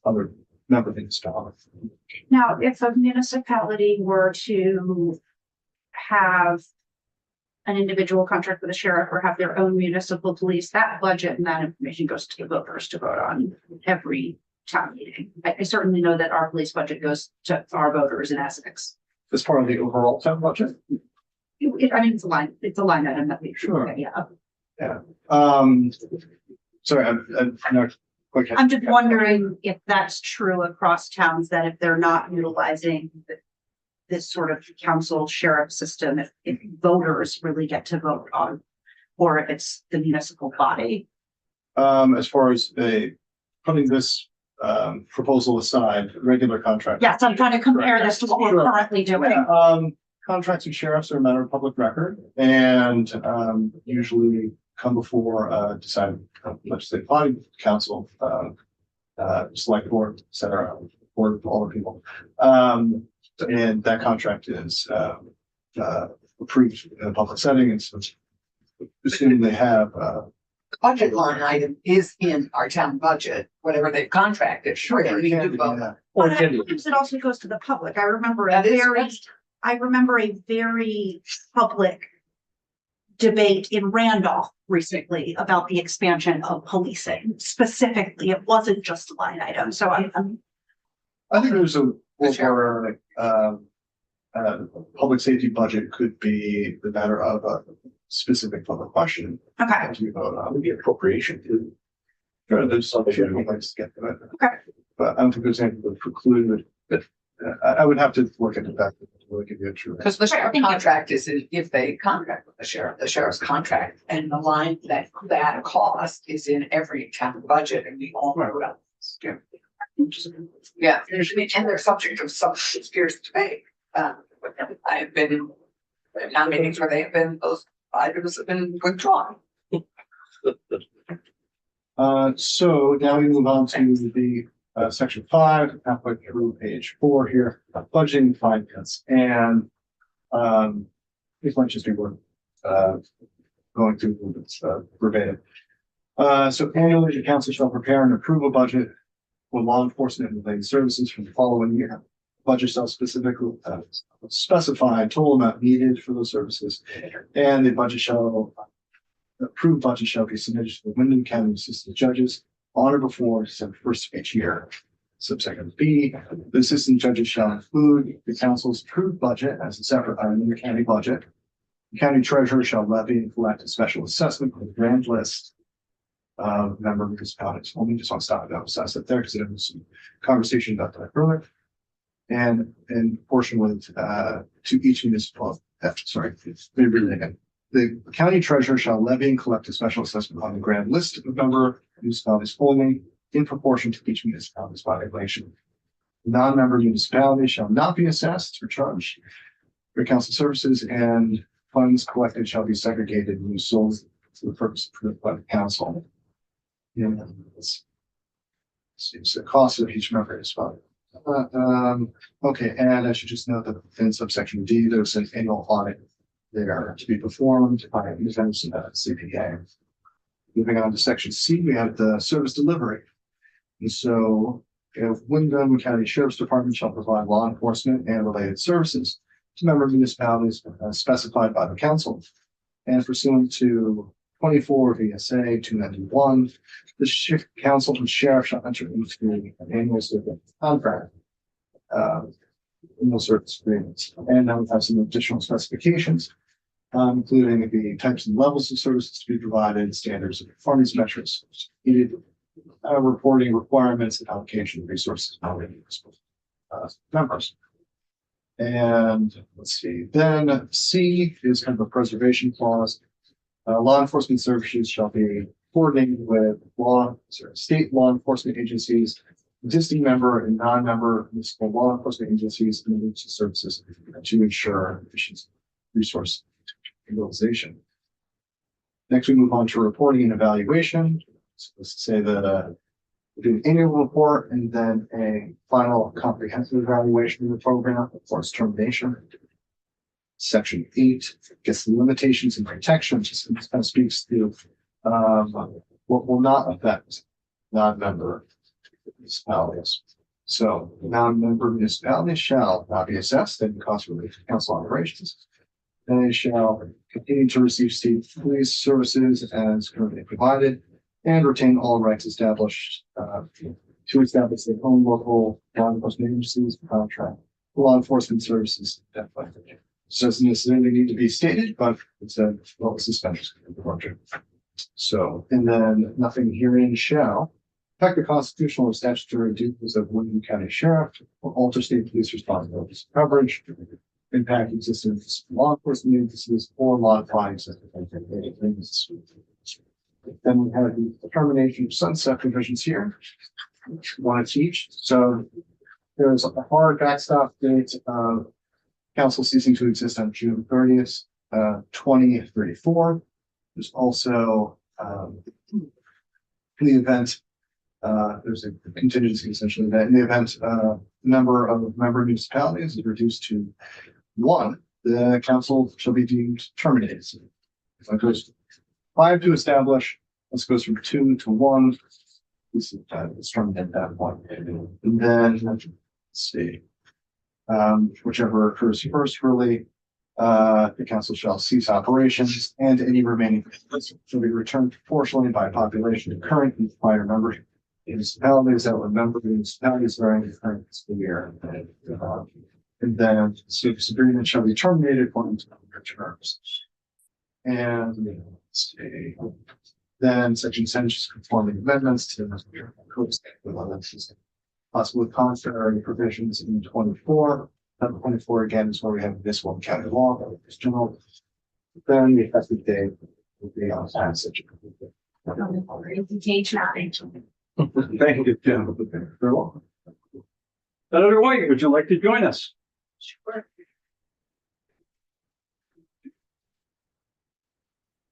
other member things. Now, if a municipality were to have an individual contract with a sheriff or have their own municipal police, that budget and that information goes to the voters to vote on every town meeting. I certainly know that our police budget goes to our voters in Essex. As part of the overall town budget? I mean, it's a line item that we. Sure. Yeah. Yeah. Sorry, I'm not quite. I'm just wondering if that's true across towns, that if they're not utilizing this sort of council sheriff system, if voters really get to vote on, or if it's the municipal body. As far as putting this proposal aside, regular contract. Yes, I'm trying to compare this to what we're currently doing. Yeah, contracts with sheriffs are a matter of public record and usually come before decided legislative body, council, select board, et cetera, board of all the people. And that contract is approved in a public setting, and so assuming they have Budget line item is in our town budget, whatever they've contracted, sure, we do both. But sometimes it also goes to the public. I remember a very public debate in Randolph recently about the expansion of policing. Specifically, it wasn't just a line item. So I think there's a where public safety budget could be the matter of a specific public question. okay. To vote on. Would be appropriation too. Sure, there's some issue I'd like to get to it. Okay. But I don't think there's anything that would preclude that. I would have to look into that. To really give you a true. Because the sheriff contract is, if they contract with the sheriff's contract, and the line that cost is in every town budget, and we all know that. Yeah, and they're subject to some fierce debate. I've been in town meetings where they have been, those items have been withdrawn. So now we move on to the section 5, halfway through page 4 here, budgeting finance, and these might just be worth going through this verbatim. So annually, the council shall prepare and approve a budget for law enforcement and related services for the following year. Budget shall specifically specify total amount needed for those services, and the budget shall approved budget shall be submitted to the Wyndham County Assistant Judges on or before December 1st of each year. Subsection B, the assistant judges shall include the council's approved budget as a separate item in the county budget. The county treasurer shall levy and collect a special assessment for the grand list of member municipalities. Let me just want to stop and assess it there because there was some conversation about that earlier. And portion with to each municipal. Sorry, maybe read it again. The county treasurer shall levy and collect a special assessment on the grand list of member municipalities only in proportion to each municipality's population. Non-member municipalities shall not be assessed or charged for council services, and funds collected shall be segregated and used solely for the purpose approved by the council. And it's the cost of each member municipality. Okay, and I should just note that in subsection D, there's an annual audit there to be performed by an independent CPA. Moving on to section C, we have the service delivery. And so if Wyndham County Sheriff's Department shall provide law enforcement and related services to member municipalities specified by the council, and pursuant to 24 VSA 291, the council and sheriff shall enter into an annual service contract. Annual service agreements, and then we have some additional specifications, including the types and levels of services to be provided, standards of performance metrics needed, reporting requirements, and allocation of resources members. And let's see, then C is kind of a preservation clause. Law enforcement services shall be coordinated with state law enforcement agencies, existing member and non-member municipal law enforcement agencies, and emergency services to ensure efficient resource utilization. Next, we move on to reporting and evaluation. So let's say that we do an annual report and then a final comprehensive evaluation of the program before its termination. Section 8 gets the limitations and protections. This kind of speaks to what will not affect non-member municipalities. So non-member municipalities shall not be assessed in cost relief to council operations. They shall continue to receive state police services as currently provided and retain all rights established to establish their own local law enforcement agencies contract law enforcement services. So doesn't necessarily need to be stated, but it's a suspension of the project. So, and then nothing herein shall affect the constitutional or statutory duties of Wyndham County Sheriff or alter state police responsibilities coverage, impact existing law enforcement agencies, or modify existing things. Then we have the determination of sunset provisions here, one of each. So there's a hard backstop date of council ceasing to exist on June 30th, 2034. There's also in the event there's a contingency essentially that in the event number of member municipalities is reduced to 1, the council shall be deemed terminated. So if it goes 5 to establish, this goes from 2 to 1. This is terminated at that point. And then let's see. Whichever occurs first, really, the council shall cease operations and any remaining shall be returned proportionally by population to current and prior member municipalities that were member municipalities during the current fiscal year. And then this agreement shall be terminated according to their terms. And let's see. Then section 10 is conforming amendments to the code. possibly contrary provisions in 24. Number 24 again is where we have this one county law, this general. Then the effective date will be on passage. Page 9. Thank you, Jim. Very well. Senator White, would you like to join us? Sure.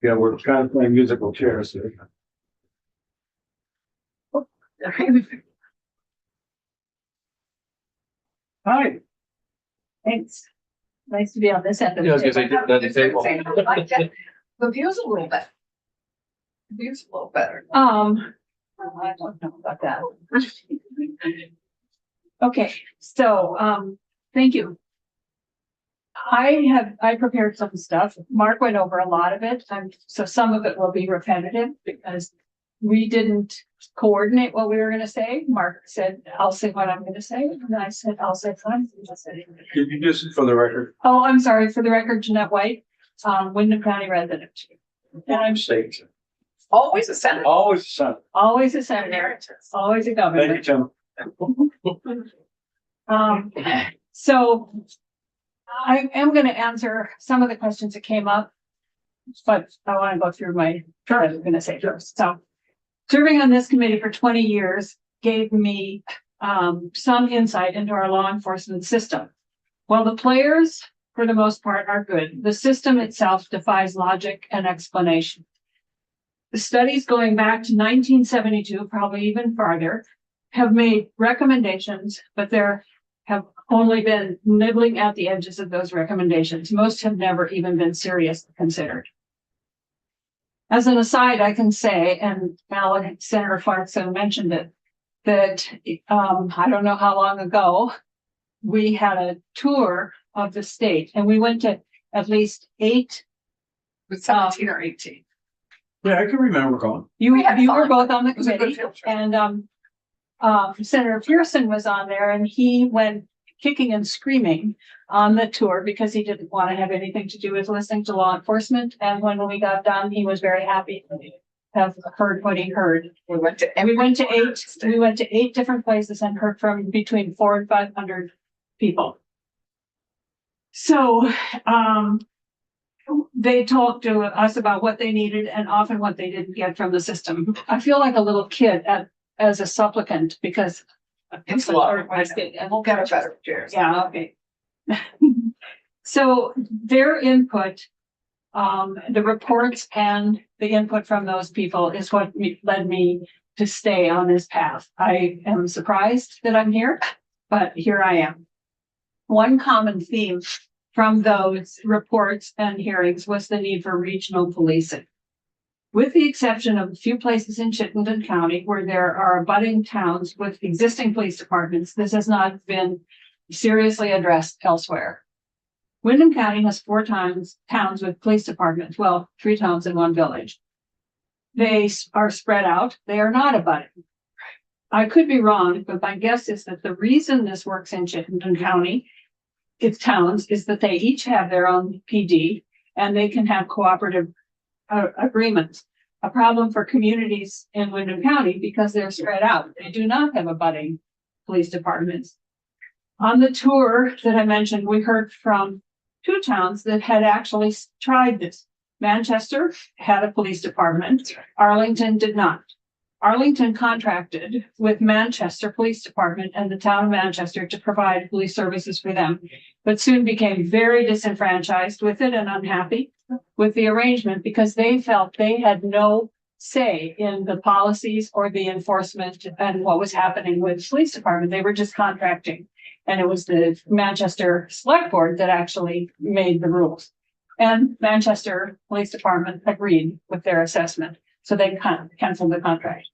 Yeah, we're kind of playing musical chairs here. Hi. Thanks. Nice to be on this end of Yeah, I was the gonna say, table. that is table. The view's a little better. The view's a little better. I don't know about that. Okay, so, thank you. I prepared some stuff. Mark went over a lot of it, so some of it will be repetitive because we didn't coordinate what we were gonna say. Mark said, I'll say what I'm gonna say, and I said, I'll say what I'm gonna say. Could you just, for the record? Oh, I'm sorry, for the record, Jeanette White, Wyndham County resident. And I'm State. Always a senator. Always the Senate. always a senator, always a governor. Thank you, Tim. So I am going to answer some of the questions that came up, but I want to go through what I was going to say first. So serving on this committee for 20 years gave me some insight into our law enforcement system. While the players, for the most part, are good, the system itself defies logic and explanation. The studies going back to 1972, probably even farther, have made recommendations, but there have only been nibbling at the edges of those recommendations. Most have never even been seriously considered. As an aside, I can say, and Senator Clarkson mentioned it, that I don't know how long ago, we had a tour of the state and we went to at least 8. With 17 or 18. Yeah, I can remember going. You We had were fun. both on the It was a good committee, field trip. and Senator Pearson was on there, and he went kicking and screaming on the tour because he didn't want to have anything to do with listening to law enforcement. And when we got done, he was very happy to have heard what he heard. We went to. And we went to 8 different places and heard from between 400 and 500 people. So, they talked to us about what they needed and often what they didn't get from the system. I feel like a little kid as a supplicant because It's a lot. and We'll get a better chairs. yeah, okay. So their input, the reports and the input from those people is what led me to stay on this path. I am surprised that I'm here, but here I am. One common theme from those reports and hearings was the need for regional policing. With the exception of a few places in Chittenden County where there are abutting towns with existing police departments, this has not been seriously addressed elsewhere. Wyndham County has 4 towns with police departments, well, 3 towns and 1 village. They are spread out, they are not abutting. I could be wrong, but my guess is that the reason this works in Chittenden County, its towns, is that they each have their own PD and they can have cooperative agreements. A problem for communities in Wyndham County because they're spread out. They do not have abutting police departments. On the tour that I mentioned, we heard from 2 towns that had actually tried this. Manchester had a police department. Arlington did not. Arlington contracted with Manchester Police Department and the town of Manchester to provide police services for them, but soon became very disenfranchised with it and unhappy with the arrangement because they felt they had no say in the policies or the enforcement and what was happening with the police department. They were just contracting. And it was the Manchester Select Board that actually made the rules. And Manchester Police Department agreed with their assessment. So they canceled the contract.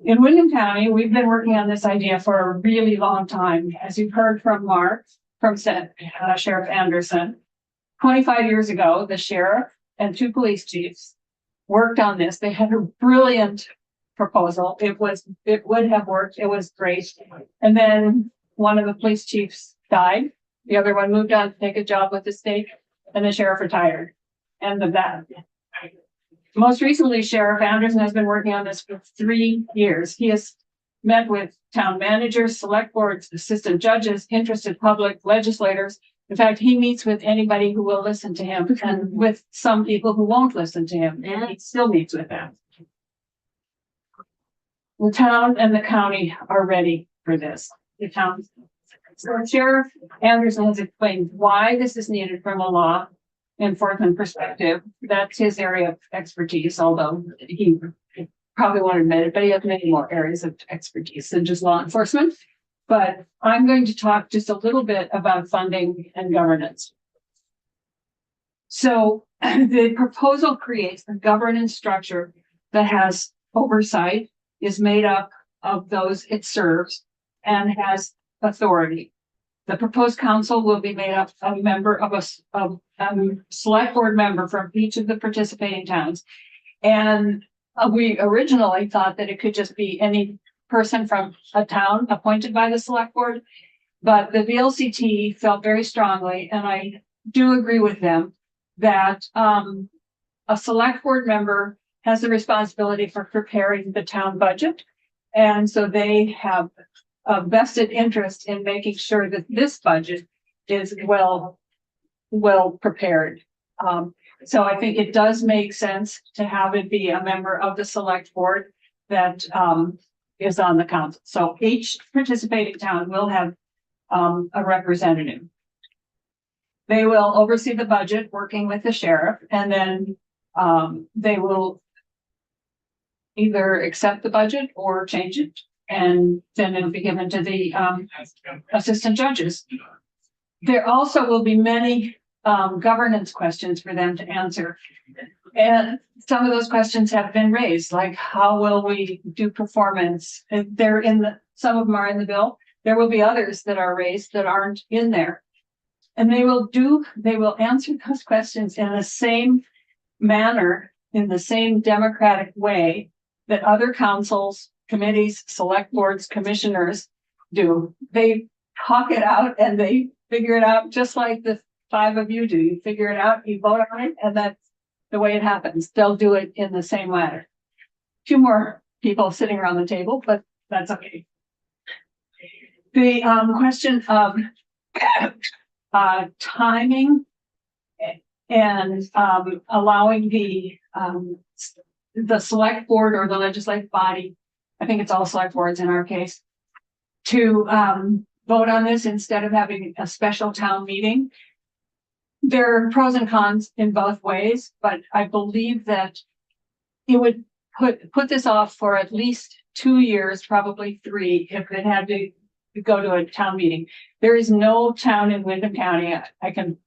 In Wyndham County, we've been working on this idea for a really long time. As you've heard from Mark, from Sheriff Anderson, 25 years ago, the sheriff and 2 police chiefs worked on this. They had a brilliant proposal. It would have worked. It was great. And then one of the police chiefs died. The other one moved on to take a job with the state, and the sheriff retired. End of that. Most recently, Sheriff Anderson has been working on this for 3 years. He has met with town managers, select boards, assistant judges, interested public, legislators. In fact, he meets with anybody who will listen to him and with some people who won't listen to him, and he still meets with them. The town and the county are ready for this. The town. So Sheriff Anderson has explained why this is needed from a law enforcement perspective. That's his area of expertise, although he probably won't admit it, but he has many more areas of expertise than just law enforcement. But I'm going to talk just a little bit about funding and governance. So the proposal creates a governance structure that has oversight, is made up of those it serves, and has authority. The proposed council will be made up of a member of a select board member from each of the participating towns. And we originally thought that it could just be any person from a town appointed by the select board. But the VLCT felt very strongly, and I do agree with them, that a select board member has the responsibility for preparing the town budget. And so they have a vested interest in making sure that this budget is well prepared. So I think it does make sense to have it be a member of the select board that is on the council. So each participating town will have a representative. They will oversee the budget, working with the sheriff, and then they will either accept the budget or change it, and then it'll be given to the assistant judges. There also will be many governance questions for them to answer. And some of those questions have been raised, like how will we do performance? They're in some of them are in the bill. There will be others that are raised that aren't in there. And they will answer those questions in the same manner, in the same democratic way that other councils, committees, select boards, commissioners do. They talk it out and they figure it out just like the 5 of you do. You figure it out, you vote on it, and that's the way it happens. They'll do it in the same way. 2 more people sitting around the table, but that's okay. The question of timing and allowing the select board or the legislative body, I think it's all select boards in our case, to vote on this instead of having a special town meeting. There are pros and cons in both ways, but I believe that it would put this off for at least 2 years, probably 3, if it had to go to a town meeting. There is no town in Windham County, I can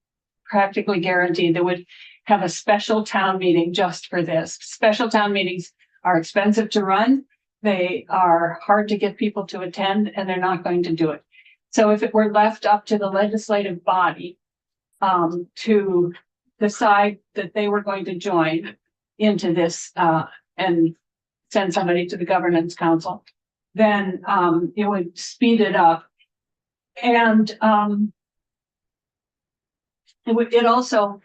practically guarantee, that would have a special town meeting just for this. Special town meetings are expensive to run. They are hard to get people to attend, and they're not going to do it. So if it were left up to the legislative body to decide that they were going to join into this and send somebody to the governance council, then it would speed it up. And it also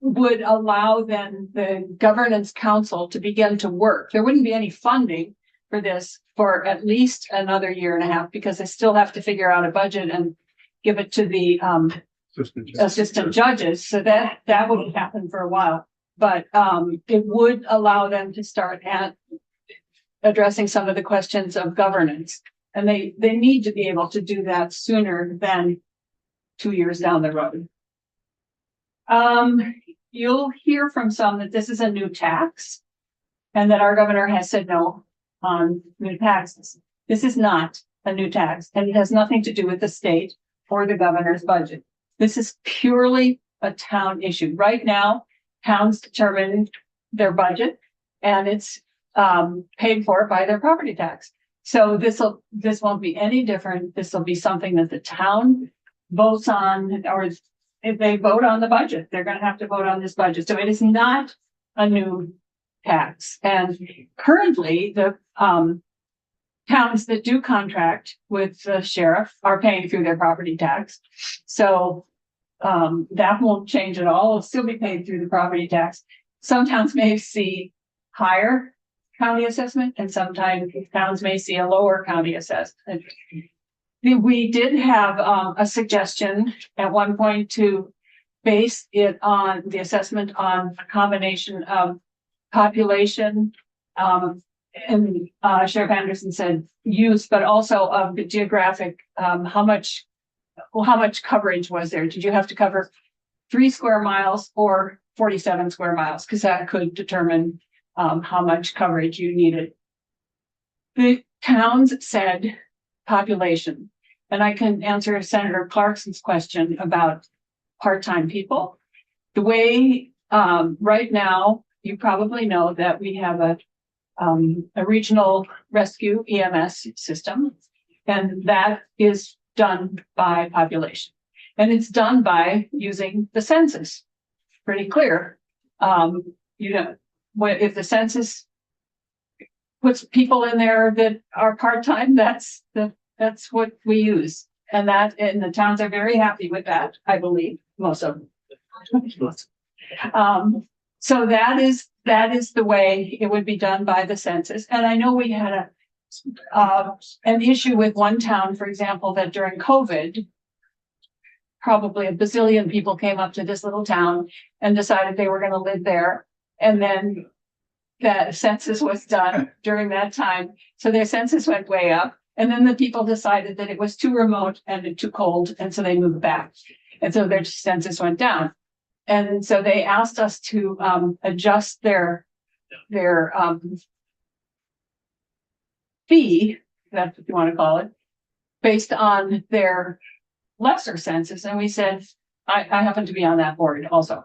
would allow then the governance council to begin to work. There wouldn't be any funding for this for at least another 1.5 years, because they still have to figure out a budget and give it to the assistant judges. So that wouldn't happen for a while, but it would allow them to start addressing some of the questions of governance. And they need to be able to do that sooner than 2 years down the road. You'll hear from some that this is a new tax and that our governor has said no on new taxes. This is not a new tax, and it has nothing to do with the state or the governor's budget. This is purely a town issue. Right now, towns determine their budget, and it's paid for by their property tax. So this won't be any different. This will be something that the town votes on, or if they vote on the budget, they're going to have to vote on this budget. So it is not a new tax. And currently, the towns that do contract with the sheriff are paying through their property tax. So that won't change at all. It'll still be paid through the property tax. Some towns may see higher county assessment and sometimes towns may see a lower county assessment. We did have a suggestion at one point to base it on the assessment on a combination of population. And Sheriff Anderson said use, but also of the geographic, how much coverage was there? Did you have to cover 3 square miles or 47 square miles? Because that could determine how much coverage you needed. The towns said population, and I can answer Senator Clarkson's question about part-time people. The way right now, you probably know that we have a regional rescue EMS system, and that is done by population. And it's done by using the census. Pretty clear. If the census puts people in there that are part-time, that's what we use. And the towns are very happy with that, I believe, most of them. So that is the way it would be done by the census. And I know we had an issue with one town, for example, that during COVID, probably a bazillion people came up to this little town and decided they were going to live there. And then that census was done during that time. So their census went way up. And then the people decided that it was too remote and too cold. And so they moved back. And so their census went down. And so they asked us to adjust their fee, that's what you want to call it, based on their lesser census. And we said, I happen to be on that board also.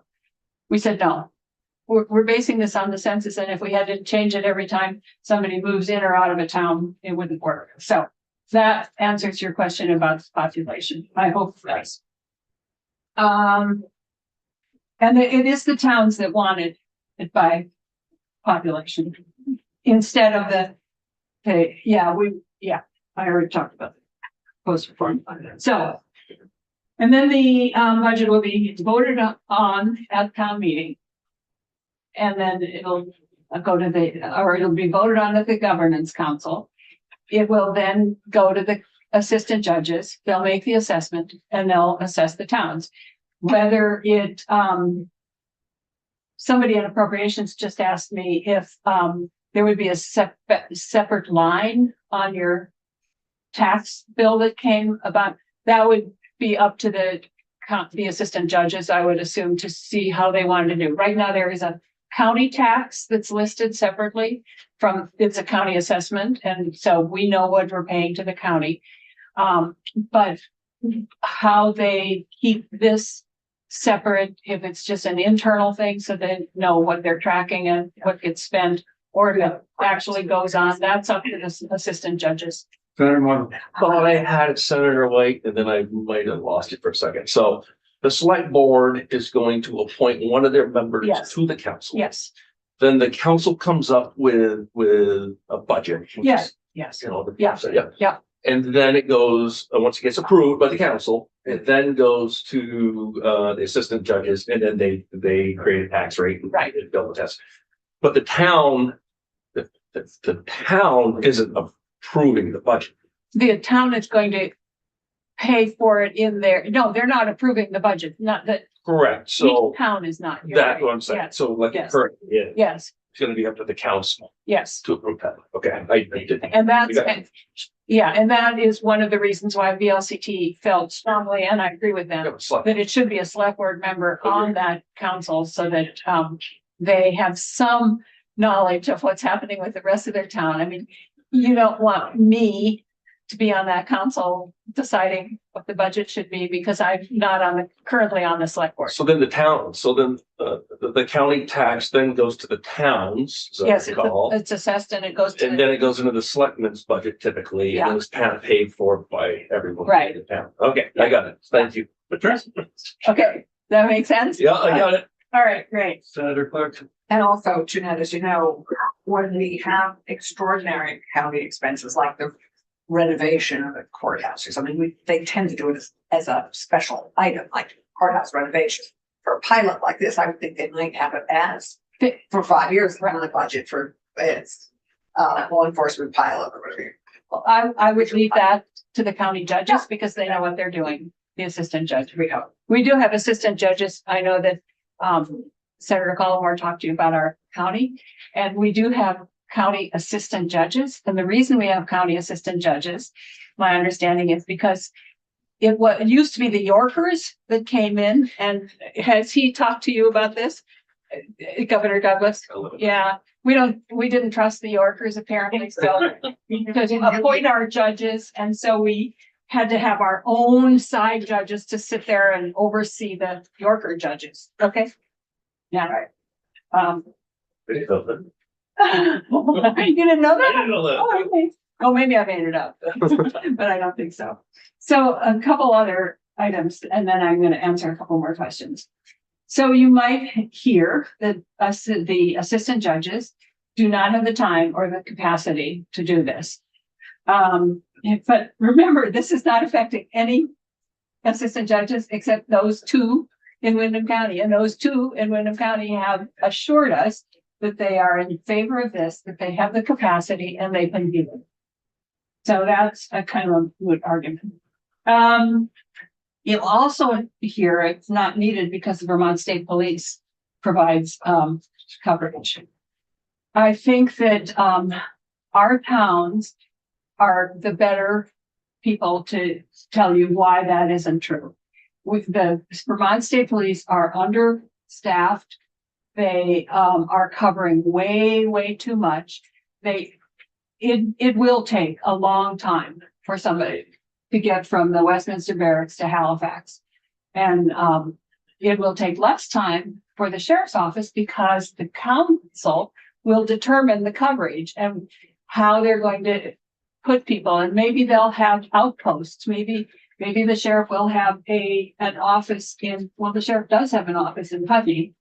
We said, no, we're basing this on the census. And if we had to change it every time somebody moves in or out of a town, it wouldn't work. So that answers your question about population. I hope it does. And it is the towns that wanted it by population instead of I already talked about the post reform. So, and then the budget will be voted on at town meeting. And then it'll it'll be voted on at the governance council. It will then go to the assistant judges. They'll make the assessment and they'll assess the towns. Whether it, somebody in appropriations just asked me if there would be a separate line on your tax bill that came about. That would be up to the assistant judges, I would assume, to see how they wanted to do. Right now, there is a county tax that's listed separately it's a county assessment. And so we know what we're paying to the county. But how they keep this separate, if it's just an internal thing, so they know what they're tracking and what gets spent, or if it actually goes on, that's up to the assistant judges. Senator Martin. Thought I had Senator White, and then I might have lost it for a second. So the select board is going to appoint one of their members Yes. to the council. Yes, Then the council comes up with a budget. which is, yes. You know, Yeah. so, yeah. Yeah. And then it goes, once it gets approved by the council, it then goes to the assistant judges, and then they create a tax rate. Right. And build a test. But the town isn't approving the budget. The town is going to pay for it in there. No, they're not approving the budget, not that Correct. So each town is not. You're that's right. what I'm saying. Yes, So like Yes. currently, yeah, Yes, it's gonna be up to the council yes. to approve that. Okay, I did. And that's, You got it. yeah, and that is one of the reasons why VLCT felt strongly, and I agree with them, that it should be a select board member on that council so that they have some knowledge of what's happening with the rest of their town. I mean, you don't want me to be on that council deciding what the budget should be because I'm not currently on the select board. So then the county tax then goes to the towns, as I Yes, recall. it's assessed and it goes to. And then it goes into the selectmen's budget typically, Yeah. and it's kind of paid for by everyone. Right. in the town. Okay, I got it. Thank you. Okay, that makes sense? Yeah, I got it. All right, great. Senator Clarkson. And also, Jeanette, as you know, when we have extraordinary county expenses like the renovation of the courthouses, I mean, they tend to do it as a special item, like courthouse renovation. For a pilot like this, I would think they might have it as for 5 years, around the budget for it's law enforcement pilot or whatever. Well, I would leave that to the county judges because they know what they're doing, the assistant judge. We do have assistant judges. I know that, Senator Collmore talked to you about our county, and we do have county assistant judges. And the reason we have county assistant judges, my understanding is because it used to be the Yorkers that came in, and has he talked to you about this? Governor Douglas? Yeah, we didn't trust the Yorkers apparently, so because you appoint our judges, and so we had to have our own side judges to sit there and oversee the Yorker judges, okay? Yeah, right. You didn't know that? Oh, okay. Oh, maybe I made it up, but I don't think so. So a couple other items, and then I'm going to answer a couple more questions. So you might hear that the assistant judges do not have the time or the capacity to do this. But remember, this is not affecting any assistant judges except those two in Windham County. And those two in Windham County have assured us that they are in favor of this, that they have the capacity and they can do it. So that's a kind of a good argument. You'll also hear it's not needed because the Vermont State Police provides coverage. I think that our towns are the better people to tell you why that isn't true. With the Vermont State Police are understaffed. They are covering way too much. It will take a long time for somebody to get from the Westminster Barracks to Halifax. And it will take less time for the sheriff's office because the council will determine the coverage and how they're going to put people. And maybe they'll have outposts. Maybe the sheriff will have an office the sheriff does have an office in Putney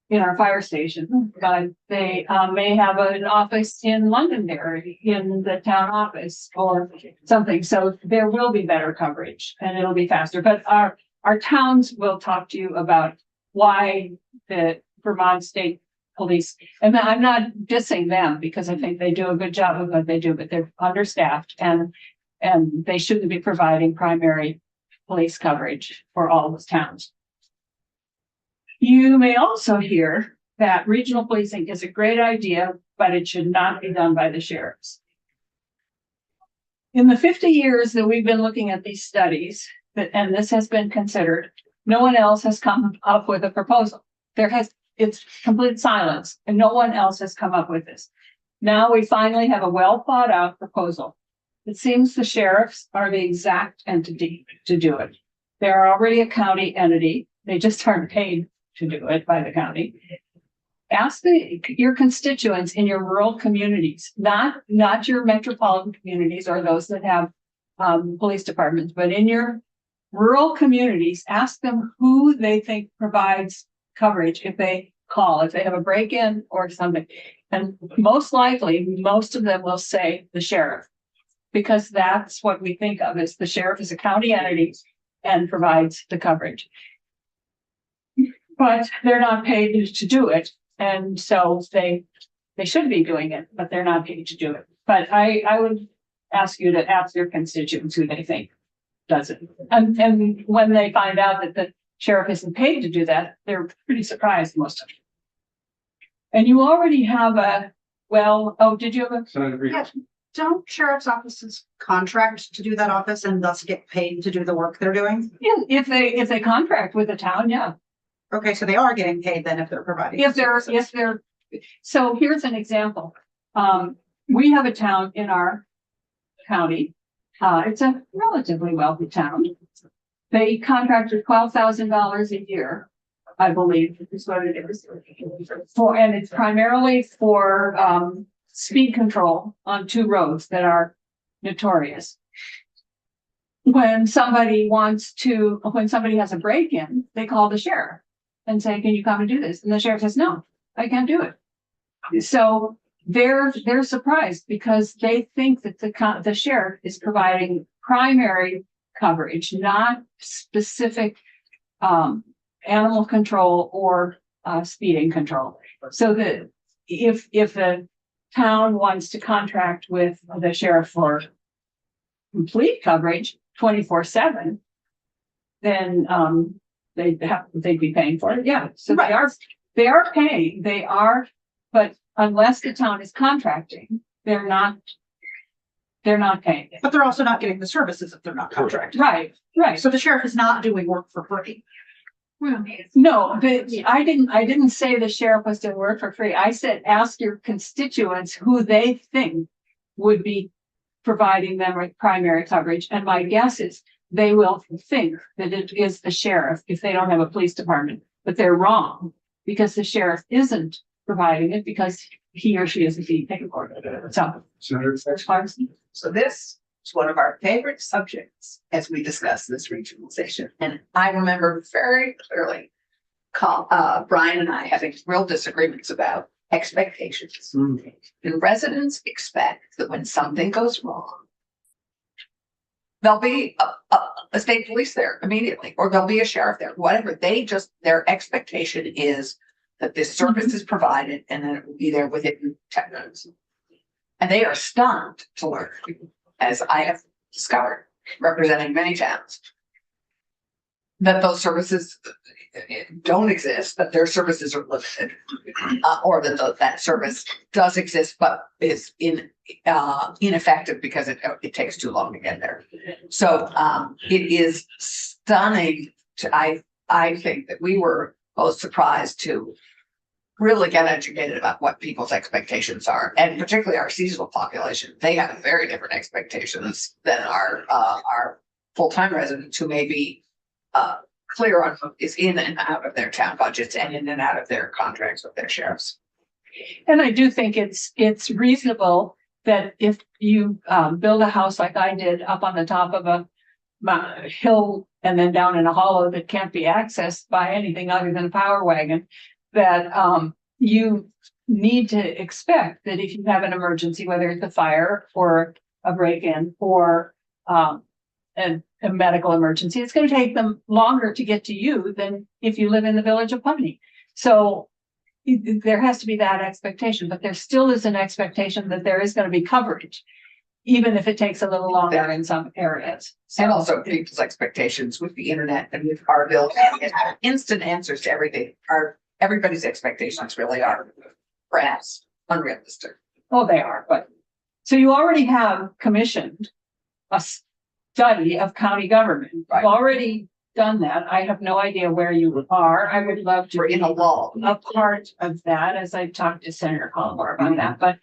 in our fire station, but they may have an office in Londonderry in the town office or something. So there will be better coverage and it'll be faster. But our towns will talk to you about why the Vermont State Police, and I'm not dissing them because I think they do a good job of what they do, but they're understaffed and they shouldn't be providing primary police coverage for all those towns. You may also hear that regional policing is a great idea, but it should not be done by the sheriffs. In the 50 years that we've been looking at these studies, and this has been considered, no one else has come up with a proposal. It's complete silence, and no one else has come up with this. Now we finally have a well thought out proposal. It seems the sheriffs are the exact entity to do it. They're already a county entity. They just aren't paid to do it by the county. Ask your constituents in your rural communities, not your metropolitan communities or those that have police departments, but in your rural communities, ask them who they think provides coverage if they call, if they have a break-in or something. And most likely, most of them will say the sheriff, because that's what we think of as the sheriff is a county entity and provides the coverage. But they're not paid to do it. And so they should be doing it, but they're not paid to do it. But I would ask you to ask your constituents who they think does it. And when they find out that the sheriff isn't paid to do that, they're pretty surprised, most of them. And you already have did you have Yes. Don't sheriff's offices contract to do that office and thus get paid to do the work they're doing? Yeah, if they contract with the town, yeah. Okay, so they are getting paid then if they're providing. So here's an example. We have a town in our county. It's a relatively wealthy town. They contracted $12,000 a year, I believe is what it is. And it's primarily for speed control on two roads that are notorious. When somebody has a break-in, they call the sheriff and say, can you come and do this? And the sheriff says, no, I can't do it. So they're surprised because they think that the sheriff is providing primary coverage, not specific animal control or speeding control. So that if the town wants to contract with the sheriff for complete coverage 24/7, then, they'd be paying for it. Yeah. So they are paying, but unless the town is contracting, they're not paying it. But they're also not getting the services if they're not contracted. Right, right. So the sheriff is not doing work for free. No, but I didn't say the sheriff was doing work for free. I said, ask your constituents who they think would be providing them with primary coverage. And my guess is they will think that it is the sheriff if they don't have a police department, but they're wrong because the sheriff isn't providing it because he or she isn't being paid for it. So. So this is one of our favorite subjects as we discuss this regionalization. And I remember very clearly Brian and I having real disagreements about expectations. And residents expect that when something goes wrong, there'll be a state police there immediately, or there'll be a sheriff there, whatever. Their expectation is that this service is provided and then it will be there within 10 minutes. And they are stunned to learn, as I have discovered, representing many towns, that those services don't exist, that their services are limited, or that that service does exist but is ineffective because it takes too long to get there. So it is stunning I think that we were both surprised to really get educated about what people's expectations are, and particularly our seasonal population. They have very different expectations than our full-time residents who may be clear on what is in and out of their town budgets and in and out of their contracts with their sheriffs. And I do think it's reasonable that if you build a house like I did up on the top of a hill and then down in a hollow that can't be accessed by anything other than a power wagon, that you need to expect that if you have an emergency, whether it's a fire or a break-in or a medical emergency, it's going to take them longer to get to you than if you live in the village of Putney. So there has to be that expectation, but there still is an expectation that there is going to be coverage, even if it takes a little longer in some areas. And also people's expectations with the internet and with our ability to get instant answers to everything. Everybody's expectations really are perhaps unrealistic. Oh, they are, but so you already have commissioned a study of county government. Right. You've already done that. I have no idea where you are. I would love to We're in a lull. a part of that as I talked to Senator Collmore about that. But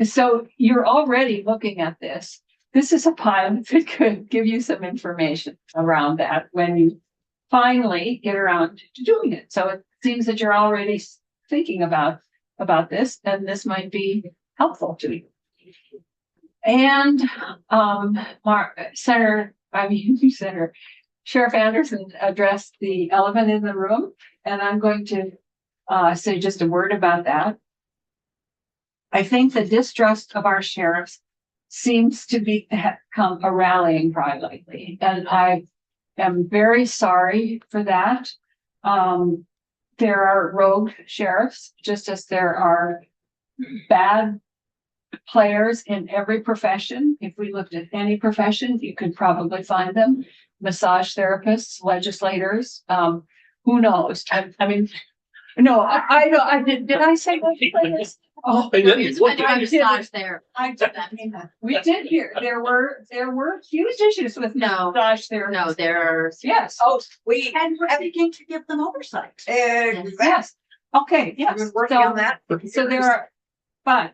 so you're already looking at this. This is a pilot that could give you some information around that when you finally get around to doing it. So it seems that you're already thinking about this, and this might be helpful to you. And Senator Sheriff Anderson addressed the elephant in the room, and I'm going to say just a word about that. I think the distrust of our sheriffs seems to become a rallying cry lately, and I am very sorry for that. There are rogue sheriffs, just as there are bad players in every profession. If we looked at any profession, you could probably find them. Massage therapists, legislators, who knows? I mean, no, I know, I did I say legislators? Oh, It's when I massage there. I did not mean that. We did hear, there were huge issues with No. massage therapists. No, there are. Yes. Oh, we And we're seeking to give them oversight. Yes. Okay, yes. We've been working on that. So there are, but.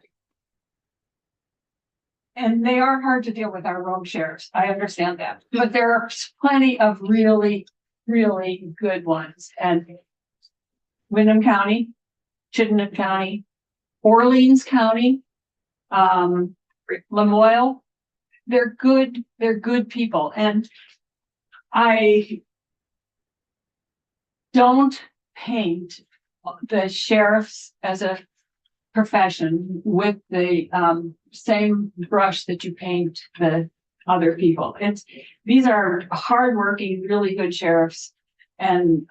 And they are hard to deal with, our rogue sheriffs. I understand that, but there are plenty of really, really good ones. And Windham County, Chittenden County, Orleans County, Lamoille, they're good people. And I don't paint the sheriffs as a profession with the same brush that you paint the other people. These are hardworking, really good sheriffs, and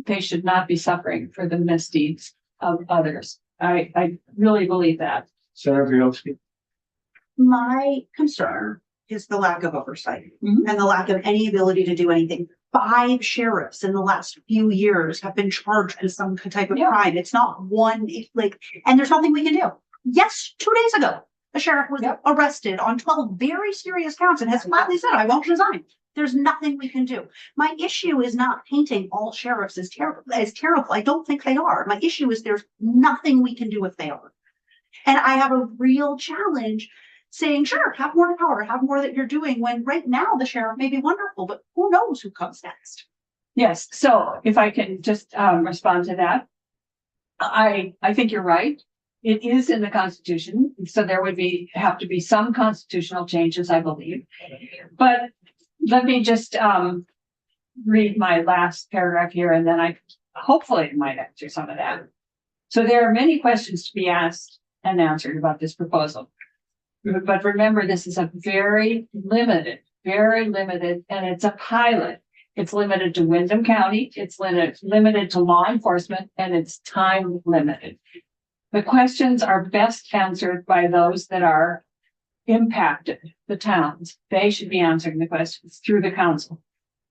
they should not be suffering for the misdeeds of others. I really believe that. Senator Bielski. My concern is the lack of oversight Mhm. and the lack of any ability to do anything. 5 sheriffs in the last few years have been charged with some type of Yeah. crime. It's not one, it's like, and there's nothing we can do. Yes, 2 days ago, the sheriff was Yep. arrested on 12 very serious counts and has flatly said, I won't resign. There's nothing we can do. My issue is not painting all sheriffs as terrible. I don't think they are. My issue is there's nothing we can do if they are. And I have a real challenge saying, sure, have more power, have more that you're doing, when right now the sheriff may be wonderful, but who knows who comes next? Yes, so if I can just respond to that. I think you're right. It is in the Constitution, so there would have to be some constitutional changes, I believe. But let me just read my last paragraph here, and then I hopefully might answer some of that. So there are many questions to be asked and answered about this proposal. But remember, this is a very limited, and it's a pilot. It's limited to Windham County, it's limited to law enforcement, and it's time limited. The questions are best answered by those that are impacted, the towns. They should be answering the questions through the council.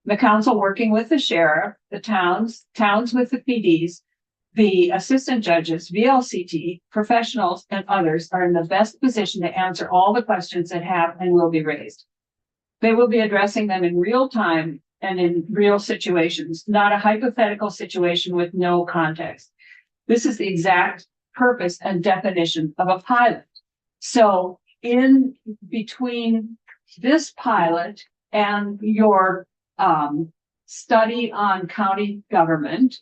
The council working with the sheriff, the towns with the PDs, the assistant judges, VLCT, professionals, and others are in the best position to answer all the questions that have and will be raised. They will be addressing them in real time and in real situations, not a hypothetical situation with no context. This is the exact purpose and definition of a pilot. So in between this pilot and your study on county government,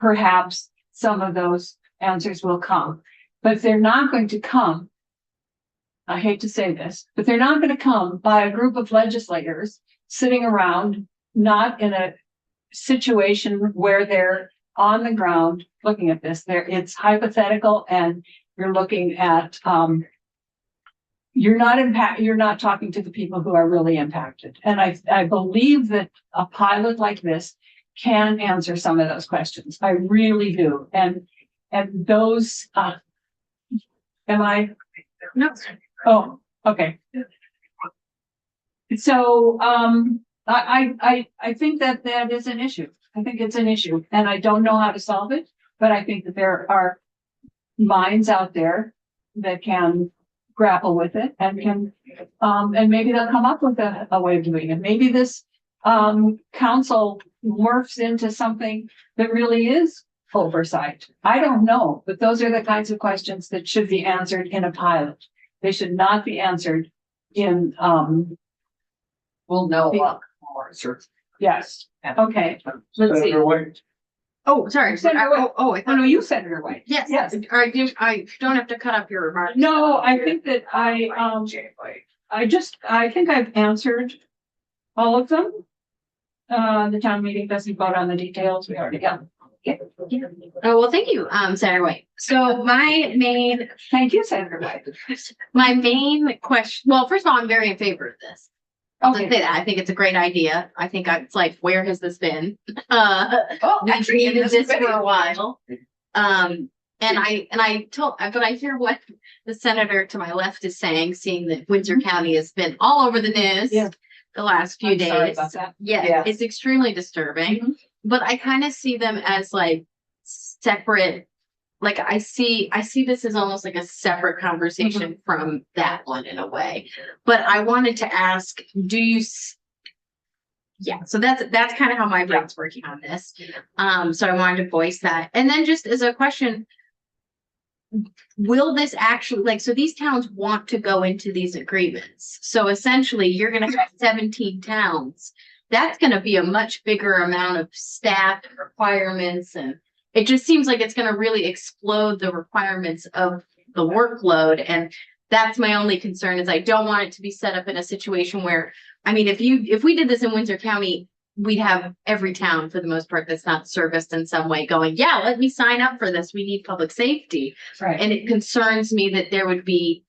perhaps some of those answers will come, but they're not going to come. I hate to say this, but they're not going to come by a group of legislators sitting around, not in a situation where they're on the ground looking at this. It's hypothetical, and you're looking at, you're not talking to the people who are really impacted. And I believe that a pilot like this can answer some of those questions. I really do. And those, am I? No. Oh, okay. So, I think that is an issue. I think it's an issue, and I don't know how to solve it, but I think that there are minds out there that can grapple with it and can, and maybe they'll come up with a way of doing it. Maybe this council morphs into something that really is oversight. I don't know, but those are the kinds of questions that should be answered in a pilot. They should not be answered in, We'll know a lot more. Sure. yes, okay, let's see. Senator White. Oh, sorry. Senator White. Oh, I Oh, thought. no, you, Senator White. Yes, Yes. I don't have to cut up your remarks. No, I think that I think I've answered all of them. The town meeting doesn't vote on the details. We already got. Oh, well, thank you, Senator White. So Thank you, Senator White. my main question, well, first of all, I'm very in favor of this. I'll just say Okay. that. I think it's a great idea. I think it's like, where has this been? Oh, We actually, in needed this this for committee. a while. And but I hear what the senator to my left is saying, seeing that Windsor County has been all over the news Yeah. the last few I'm sorry days. about that. Yeah, Yeah. it's extremely disturbing, Mhm. but I kind of see them as like separate. Like I see this as almost like a separate conversation from that one in a way. But I wanted to ask, yeah, so that's kind of how my brain's working on this. So I wanted to voice that. And then just as a question, will this actually, so these towns want to go into these agreements. So essentially you're going to have 17 towns. That's going to be a much bigger amount of staff and requirements. And it just seems like it's going to really explode the requirements of the workload. And that's my only concern, is I don't want it to be set up in a situation where, I mean, if we did this in Windsor County, we'd have every town for the most part that's not serviced in some way going, yeah, let me sign up for this. We need public safety. Right. And it concerns me that there would be,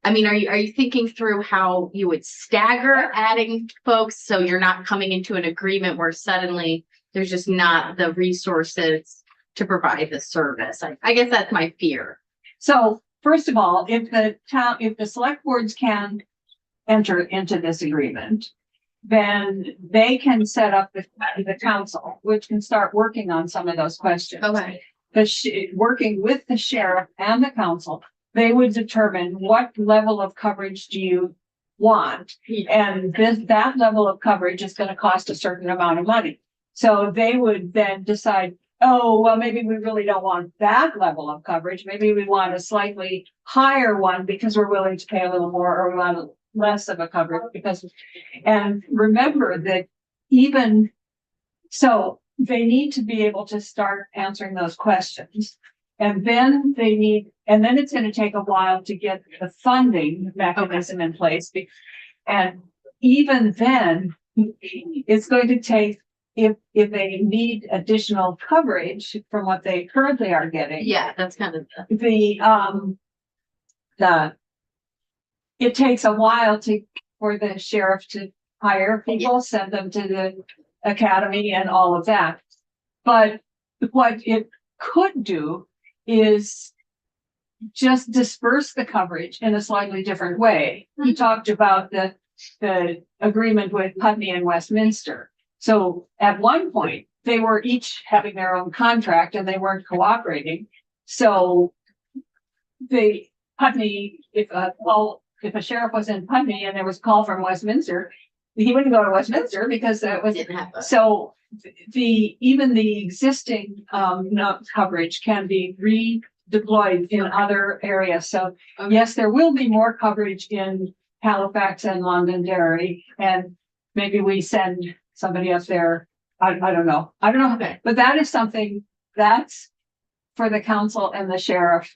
I mean, are you thinking through how you would stagger adding folks so you're not coming into an agreement where suddenly there's just not the resources to provide the service. I guess that's my fear. So first of all, if the select boards can enter into this agreement, then they can set up the council, which can start working on some of those questions. Okay. Working with the sheriff and the council, they would determine what level of coverage do you want? And that level of coverage is gonna cost a certain amount of money. So they would then decide, oh, well, maybe we really don't want that level of coverage. Maybe we want a slightly higher one because we're willing to pay a little more, or we want less of a coverage because, and remember that even so, they need to be able to start answering those questions. And then it's going to take a while to get the funding mechanism in place. And even then, it's going to take, if they need additional coverage from what they currently are getting. Yeah, that's kind of it takes a while for the sheriff to hire people, send them to the academy and all of that. But what it could do is just disperse the coverage in a slightly different way. He talked about the agreement with Putney and Westminster. So at one point, they were each having their own contract and they weren't cooperating. So Putney, if a sheriff was in Putney and there was a call from Westminster, he wouldn't go to Westminster because that was, so even the existing coverage can be redeployed in other areas. So yes, there will be more coverage in Halifax and Londonderry, and maybe we send somebody up there. I don't know. Okay. But that is something that's for the council and the sheriff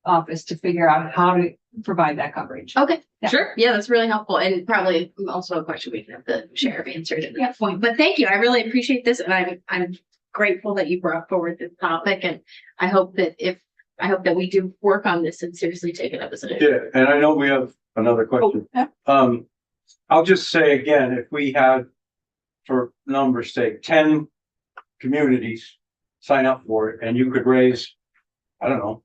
office to figure out how to provide that coverage. Okay, Yeah. sure. Yeah, that's really helpful. And probably also a question we can have the sheriff answered at that point. But thank you. I really appreciate this. And I'm grateful that you brought forward this topic. And I hope that we do work on this and seriously take it up as an issue. Yeah, and I know we have another question. Yeah. I'll just say again, if we had, for numbers sake, 10 communities sign up for it and you could raise, I don't know,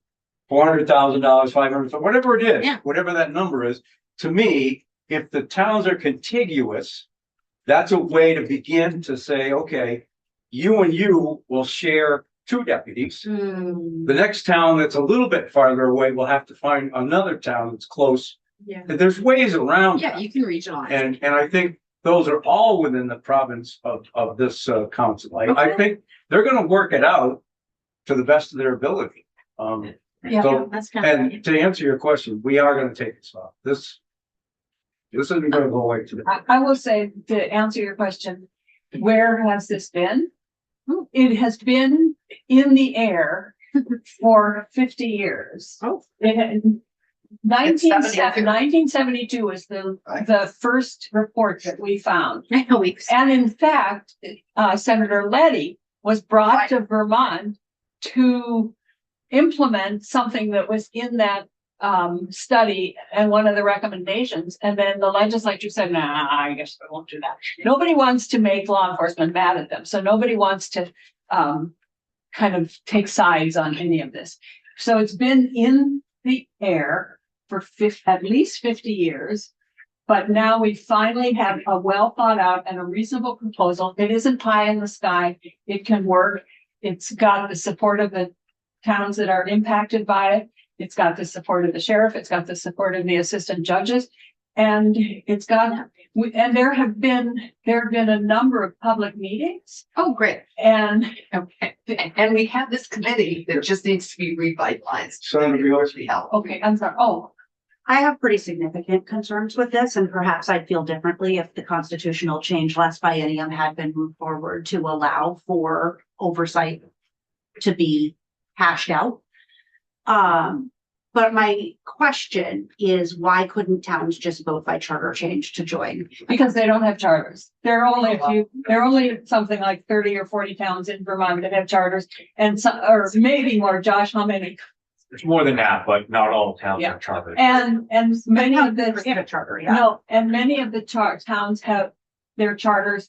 $400,000, 500, whatever it is, Yeah. whatever that number is. To me, if the towns are contiguous, that's a way to begin to say, okay, you and you will share 2 deputies. The next town that's a little bit farther away will have to find another town that's close. Yeah. There's ways around. Yeah, that. you can regionalize. And I think those are all within the province of this council. I Okay. think they're gonna work it out to the best of their ability. Yeah. So, That's kind and to answer your question, we are gonna take this off. This isn't gonna go away today. I will say, to answer your question, where has this been? It has been in the air for 50 years. Oh. It had, 1972 was the first report that we found. And in fact, Senator Leddy was brought to Vermont to implement something that was in that study and one of the recommendations. And then the legislature said, nah, I guess we won't do that. Nobody wants to make law enforcement mad at them. So nobody wants to kind of take sides on any of this. So it's been in the air for at least 50 years. But now we finally have a well thought out and a reasonable proposal. It isn't pie in the sky. It can work. It's got the support of the towns that are impacted by it. It's got the support of the sheriff. It's got the support of the assistant judges. And it's got, and there have been a number of public meetings. Oh, great. And Okay. And we have this committee that just needs to be revitalized. Senator Bueller. We help. okay, I'm sorry. Oh, I have pretty significant concerns with this, and perhaps I'd feel differently if the constitutional change last biennium had been moved forward to allow for oversight to be hashed out. But my question is, why couldn't towns just vote by charter change to join? because they don't have charters. There are only something like 30 or 40 towns in Vermont that have charters, and some, or maybe more. Josh, how many? It's more than that, but not all towns Yeah. are chartered. And many of Get the, a charter, yeah. no, and many of the towns have their charters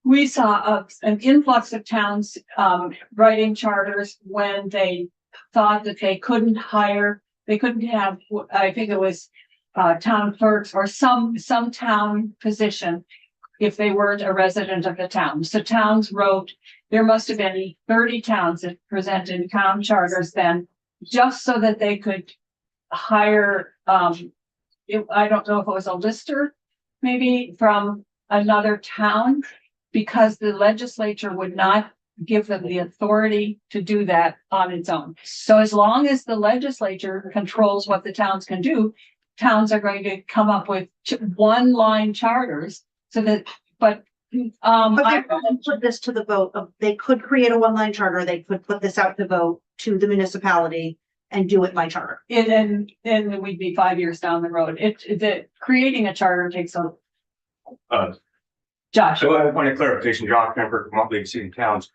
we saw an influx of towns, writing charters when they thought that they couldn't have, I think it was, town clerks or some town position if they weren't a resident of the town. So towns wrote, there must have been 30 towns that presented town charters then, just so that they could hire, I don't know if it was a lister, maybe from another town, because the legislature would not give them the authority to do that on its own. So as long as the legislature controls what the towns can do, towns are going to come up with one line charters so that, but But they could put this to the vote of, they could create a one-line charter, they could put this out to vote to the municipality and do it by charter. and then we'd be 5 years down the road. Creating a charter takes a. Josh. So I have a point of clarification, John Kemper, Monthly League of City and Towns.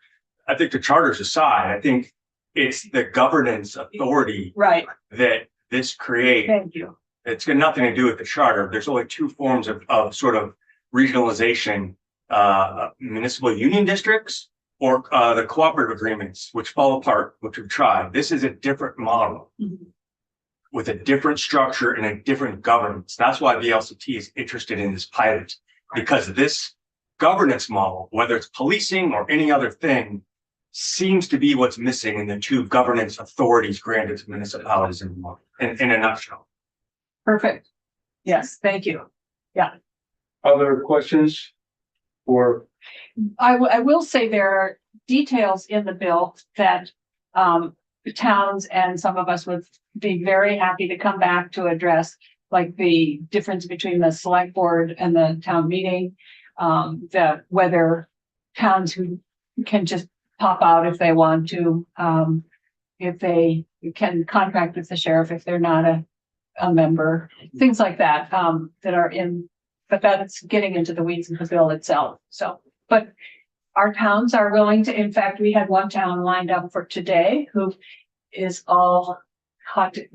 I think the charters aside, I think it's the governance authority Right, that this creates. thank you. It's got nothing to do with the charter. There's only two forms of sort of regionalization, municipal union districts or the cooperative agreements, which fall apart, which we've tried. This is a different model Mhm. with a different structure and a different governance. That's why the LCT is interested in this pilot, because this governance model, whether it's policing or any other thing, seems to be what's missing in the two governance authorities granted to municipalities in a nutshell. Perfect. Yes, thank you. Other questions? Or, I will say there are details in the bill that towns and some of us would be very happy to come back to address, like the difference between the select board and the town meeting. That whether towns who can just pop out if they want to, if they can contract with the sheriff if they're not a member, things like that, that are in, but that's getting into the weeds of the bill itself. So, but our towns are willing to, in fact, we had one town lined up for today who is all hot to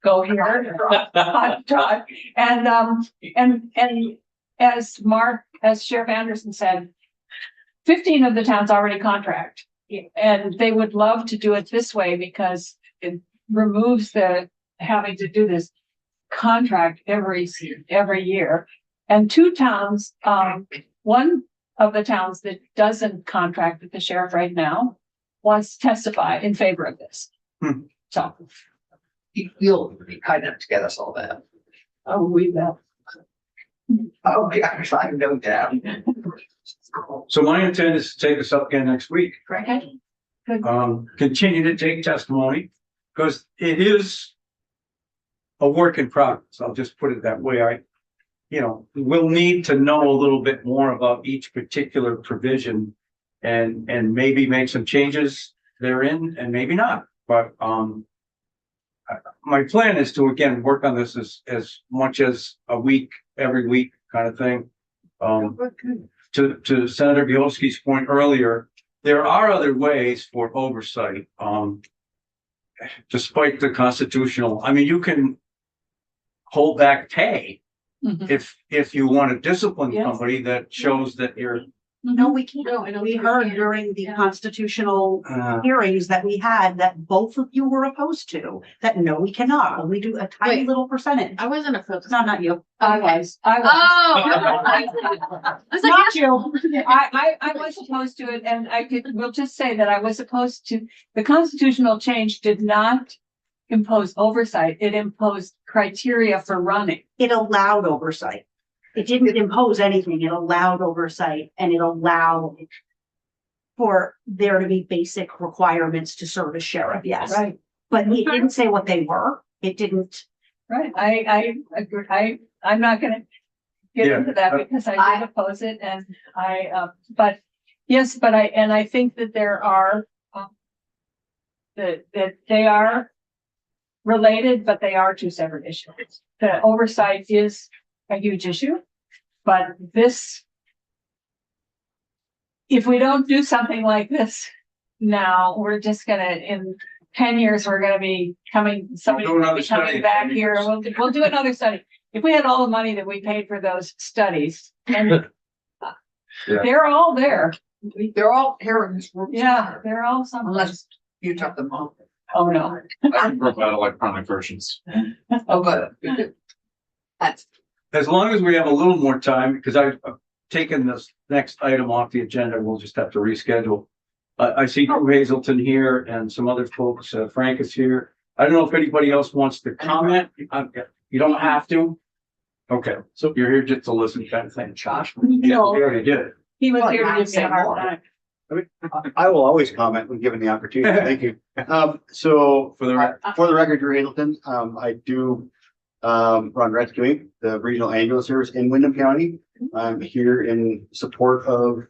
go here. Hot dog. And as Sheriff Anderson said, 15 of the towns already contract. And they would love to do it this way because it removes the having to do this contract every year. And two towns, one of the towns that doesn't contract with the sheriff right now wants to testify in favor of this. So. You'll be kind enough to get us all that. Oh, we will. Oh, yeah, I have no doubt. so my intent is to take this up again next week. Correct. Continue to take testimony, because it is a work in progress. I'll just put it that way. We'll need to know a little bit more about each particular provision and maybe make some changes therein and maybe not. But, my plan is to, again, work on this as much as every week kind of thing. To Senator Bielski's point earlier, there are other ways for oversight. Despite the constitutional, I mean, you can hold back pay if you want to discipline Yes. somebody that shows that you're. No, we can't. We heard during the constitutional hearings that we had that both of you were opposed to, that no, we cannot. We do a tiny Wait. little percentage. I wasn't opposed. It's not you. I was. Oh. I was like, Not you. I was opposed to it, and we'll just say that I was opposed to, the constitutional change did not impose oversight, it imposed criteria for running. It allowed oversight. It didn't impose anything. It allowed oversight and it allowed for there to be basic requirements to serve as sheriff, yes. Right, But it didn't say what they were. It didn't. right. I agree. I'm not gonna get Yeah. into that because I did oppose it and but yes, but I think that there are that they are related, but they are two separate issues. The oversight is a huge issue, but if we don't do something like this now, we're just gonna, in 10 years, we're gonna be somebody's We'll do gonna another be study coming in back 10 here. years. We'll do another study. If we had all the money that we paid for those studies, and They're all there. They're all here in this room. Yeah, they're all some. Unless you took them home. Oh, no. I can provide electronic versions. Oh, good. That's, As long as we have a little more time, because I've taken this next item off the agenda, we'll just have to reschedule. I see Drew Hazelton here and some other folks, Frank is here. I don't know if anybody else wants to comment. You don't have to. Okay, so you're here just to listen kind of thing. Josh? Yeah, we already did it. He was Well, here to now give me say a hard more. time. I will always comment when given the opportunity. Thank you. So For the for the record, Drew Hazelton, I do run Rescuing, the regional ambulance service in Windham County. I'm here in support of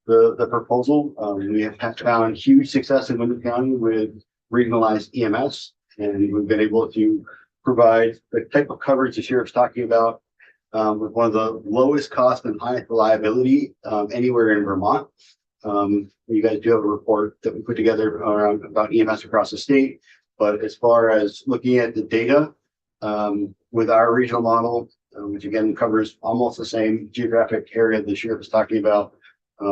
the proposal. We have found huge success in Windham County with regionalized EMS, and we've been able to provide the type of coverage the sheriff's talking about with one of the lowest cost and highest reliability anywhere in Vermont. You guys do have a report that we put together around about EMS across the state, but as far as looking at the data with our regional model, which again covers almost the same geographic area the sheriff is talking about,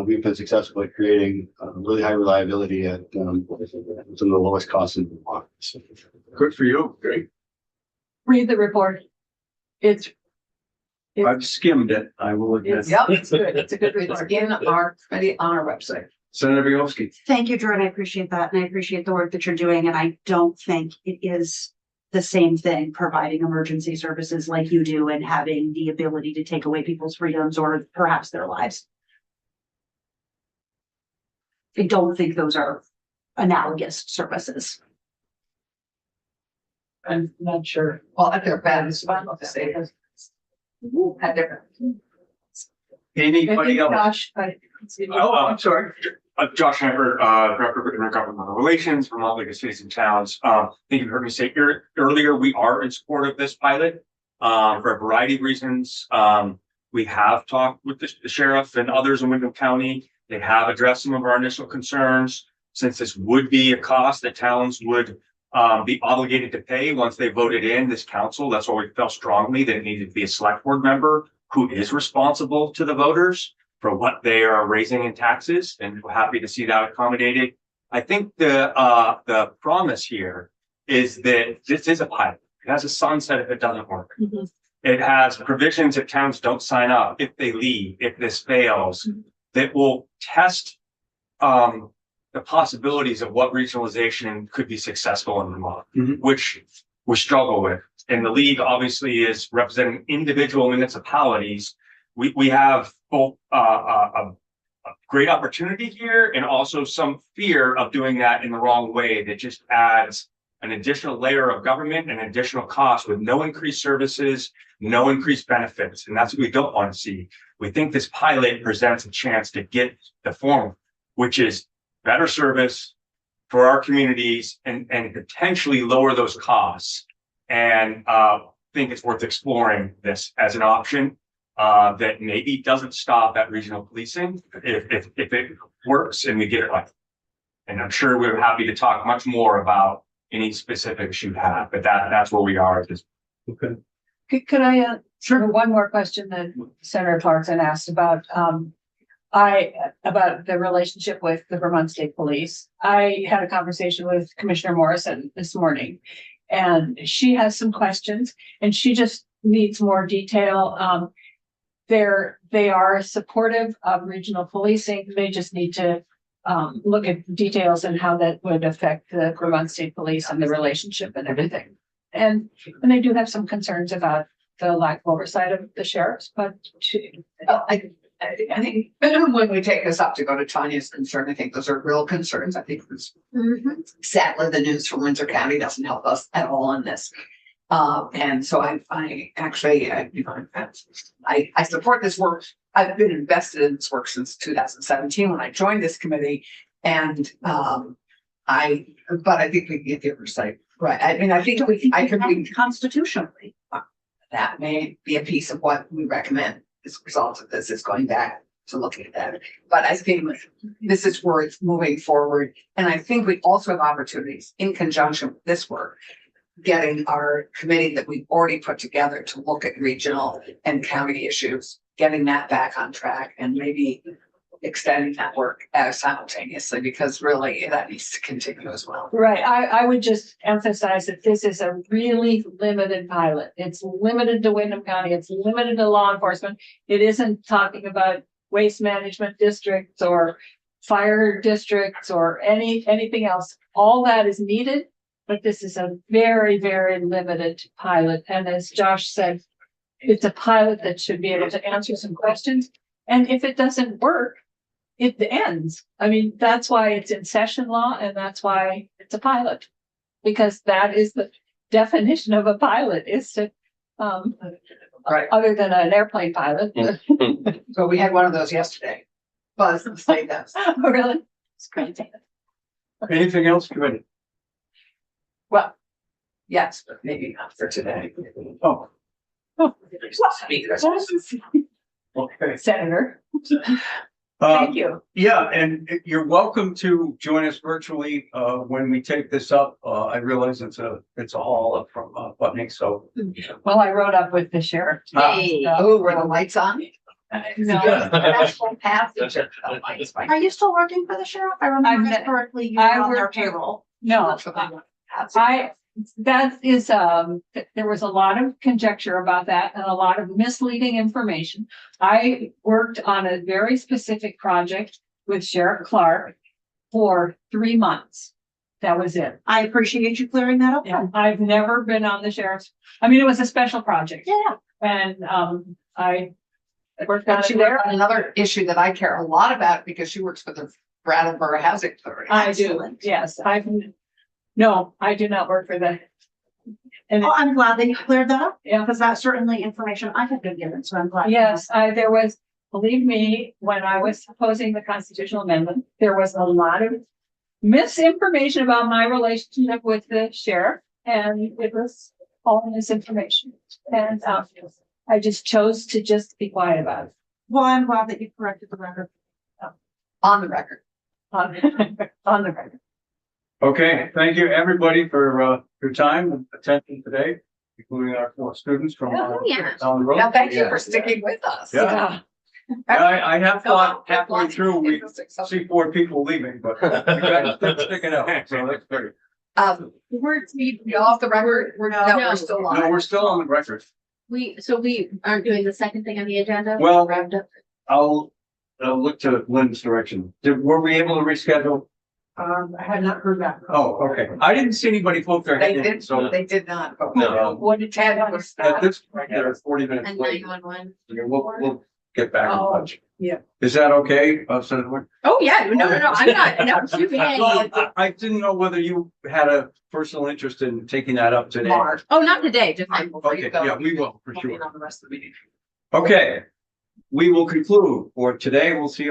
we've been successful at creating really high reliability at some of the lowest costs in Vermont. Good for you. Great. Read the report. It's, I've skimmed it. I will admit. it's, Yep. it's good. It's a good it's report. in our committee on our website. Senator Bielski. Thank you, Drew, and I appreciate that, and I appreciate the work that you're doing, and I don't think it is the same thing providing emergency services like you do and having the ability to take away people's freedoms or perhaps their lives. I don't think those are analogous services. I'm not sure. Well, if they're bad, it's fine to say this. Had different. Anybody else? Josh, Oh, I'm sorry. Josh Hamper, Director of Intergovernmental Relations, Vermont League of Cities and Towns. I think you heard me say earlier, we are in support of this pilot for a variety of reasons. We have talked with the sheriff and others in Windham County. They have addressed some of our initial concerns. Since this would be a cost that towns would be obligated to pay once they voted in this council. That's why we felt strongly that it needed to be a select board member who is responsible to the voters for what they are raising in taxes, and we're happy to see that accommodated. I think the promise here is that this is a pilot. It has a sunset if it doesn't work. Mm-hmm. It has provisions if towns don't sign up, if they leave, if this fails, that will test the possibilities of what regionalization could be successful in Vermont, which we struggle with. And the league obviously is representing individual municipalities. We have both a great opportunity here and also some fear of doing that in the wrong way that just adds an additional layer of government and additional cost with no increased services, no increased benefits. And that's what we don't want to see. We think this pilot presents a chance to get the form, which is better service for our communities and potentially lower those costs. And think it's worth exploring this as an option that maybe doesn't stop at regional policing if it works and we get it right. And I'm sure we're happy to talk much more about any specifics you have, but that's where we are at this. Okay. Could I, one more question that Senator Clarkson asked about, about the relationship with the Vermont State Police. I had a conversation with Commissioner Morrison this morning, and she has some questions and she just needs more detail. They are supportive of regional policing. They just need to look at details and how that would affect the Vermont State Police and the relationship and everything. And they do have some concerns about the lack of oversight of the sheriffs, but I think when we take this up to go to Tanya's concern, I think those are real concerns. I think sadly, the news from Windsor County doesn't help us at all on this. And so I actually, I support this work. I've been invested in this work since 2017 when I joined this committee. And but I think we can get the oversight. Right. I mean, I think I could be Constitutionally. that may be a piece of what we recommend as a result of this is going back to looking at that. But I think this is where it's moving forward. And I think we also have opportunities in conjunction with this work, getting our committee that we've already put together to look at regional and county issues getting that back on track and maybe extending that work simultaneously, because really that needs to continue as well. Right, I would just emphasize that this is a really limited pilot. It's limited to Windham County, it's limited to law enforcement. It isn't talking about waste management districts or fire districts or anything else. All that is needed, but this is a very, very limited pilot. And as Josh said, it's a pilot that should be able to answer some questions. And if it doesn't work, it ends. I mean, that's why it's in session law and that's why it's a pilot. Because that is the definition of a pilot, is to, Right. other than an airplane pilot. So we had one of those yesterday. Buzz and say that. Oh, really? It's great. Anything else, committee? Well, yes, but maybe not for today. Oh, Speakers. okay. Senator, Thank you. Yeah, and you're welcome to join us virtually, when we take this up. I realize it's a haul up from, Putney, so. well, I rode up with the sheriff. Hey. Oh, were the lights on? No, National passage of the lights. Are you still working for the sheriff? I remember I'm- historically you were I on their worked- payroll. no, that is, there was a lot of conjecture about that and a lot of misleading information. I worked on a very specific project with Sheriff Clark for 3 months. That was it. I appreciate you clearing that up. Yeah, I've never been on the sheriff's, I mean, it was a special project. Yeah. And, I worked on And it she there. worked on another issue that I care a lot about because she works for the Brattleboro Housing Authority. I do, Excellent. yes, no, I do not work for the. And Oh, I'm glad that you cleared that up, yeah, because that's certainly information I have been given, so I'm glad. yes, there was, believe me, when I was opposing the constitutional amendment, there was a lot of misinformation about my relationship with the sheriff, and it was all misinformation. And, I just chose to just be quiet about it. Well, I'm glad that you corrected the record. On the record. On on the record. Okay, thank you, everybody, for, your time and attention today, including our 4 students from, Oh, yeah. down the road. Yeah, thank you for sticking with us. Yeah. I have thought halfway through, we see 4 people leaving, but you guys still sticking out, so that's great. We're off the record. No, we're still on. No, we're still on the record. We aren't doing the second thing on the agenda? Well- Wrapped up. I'll look to Lynn's direction. Were we able to reschedule? I had not heard that. Oh, okay. I didn't see anybody poke their They head in, did, so they did not. but- No. What did Ted you was. at this point, they're 40 minutes And late. 911. We'll get back in Oh, touch. yeah. Is that okay, Senator Wood? Oh, yeah, no, I'm not, no, you can. Well, I didn't know whether you had a personal interest in taking that up today. Mark. Oh, not today, just. Before you Okay, go. yeah, we will, for We'll be sure. on the rest of the meeting. Okay, we will conclude for today. We'll see you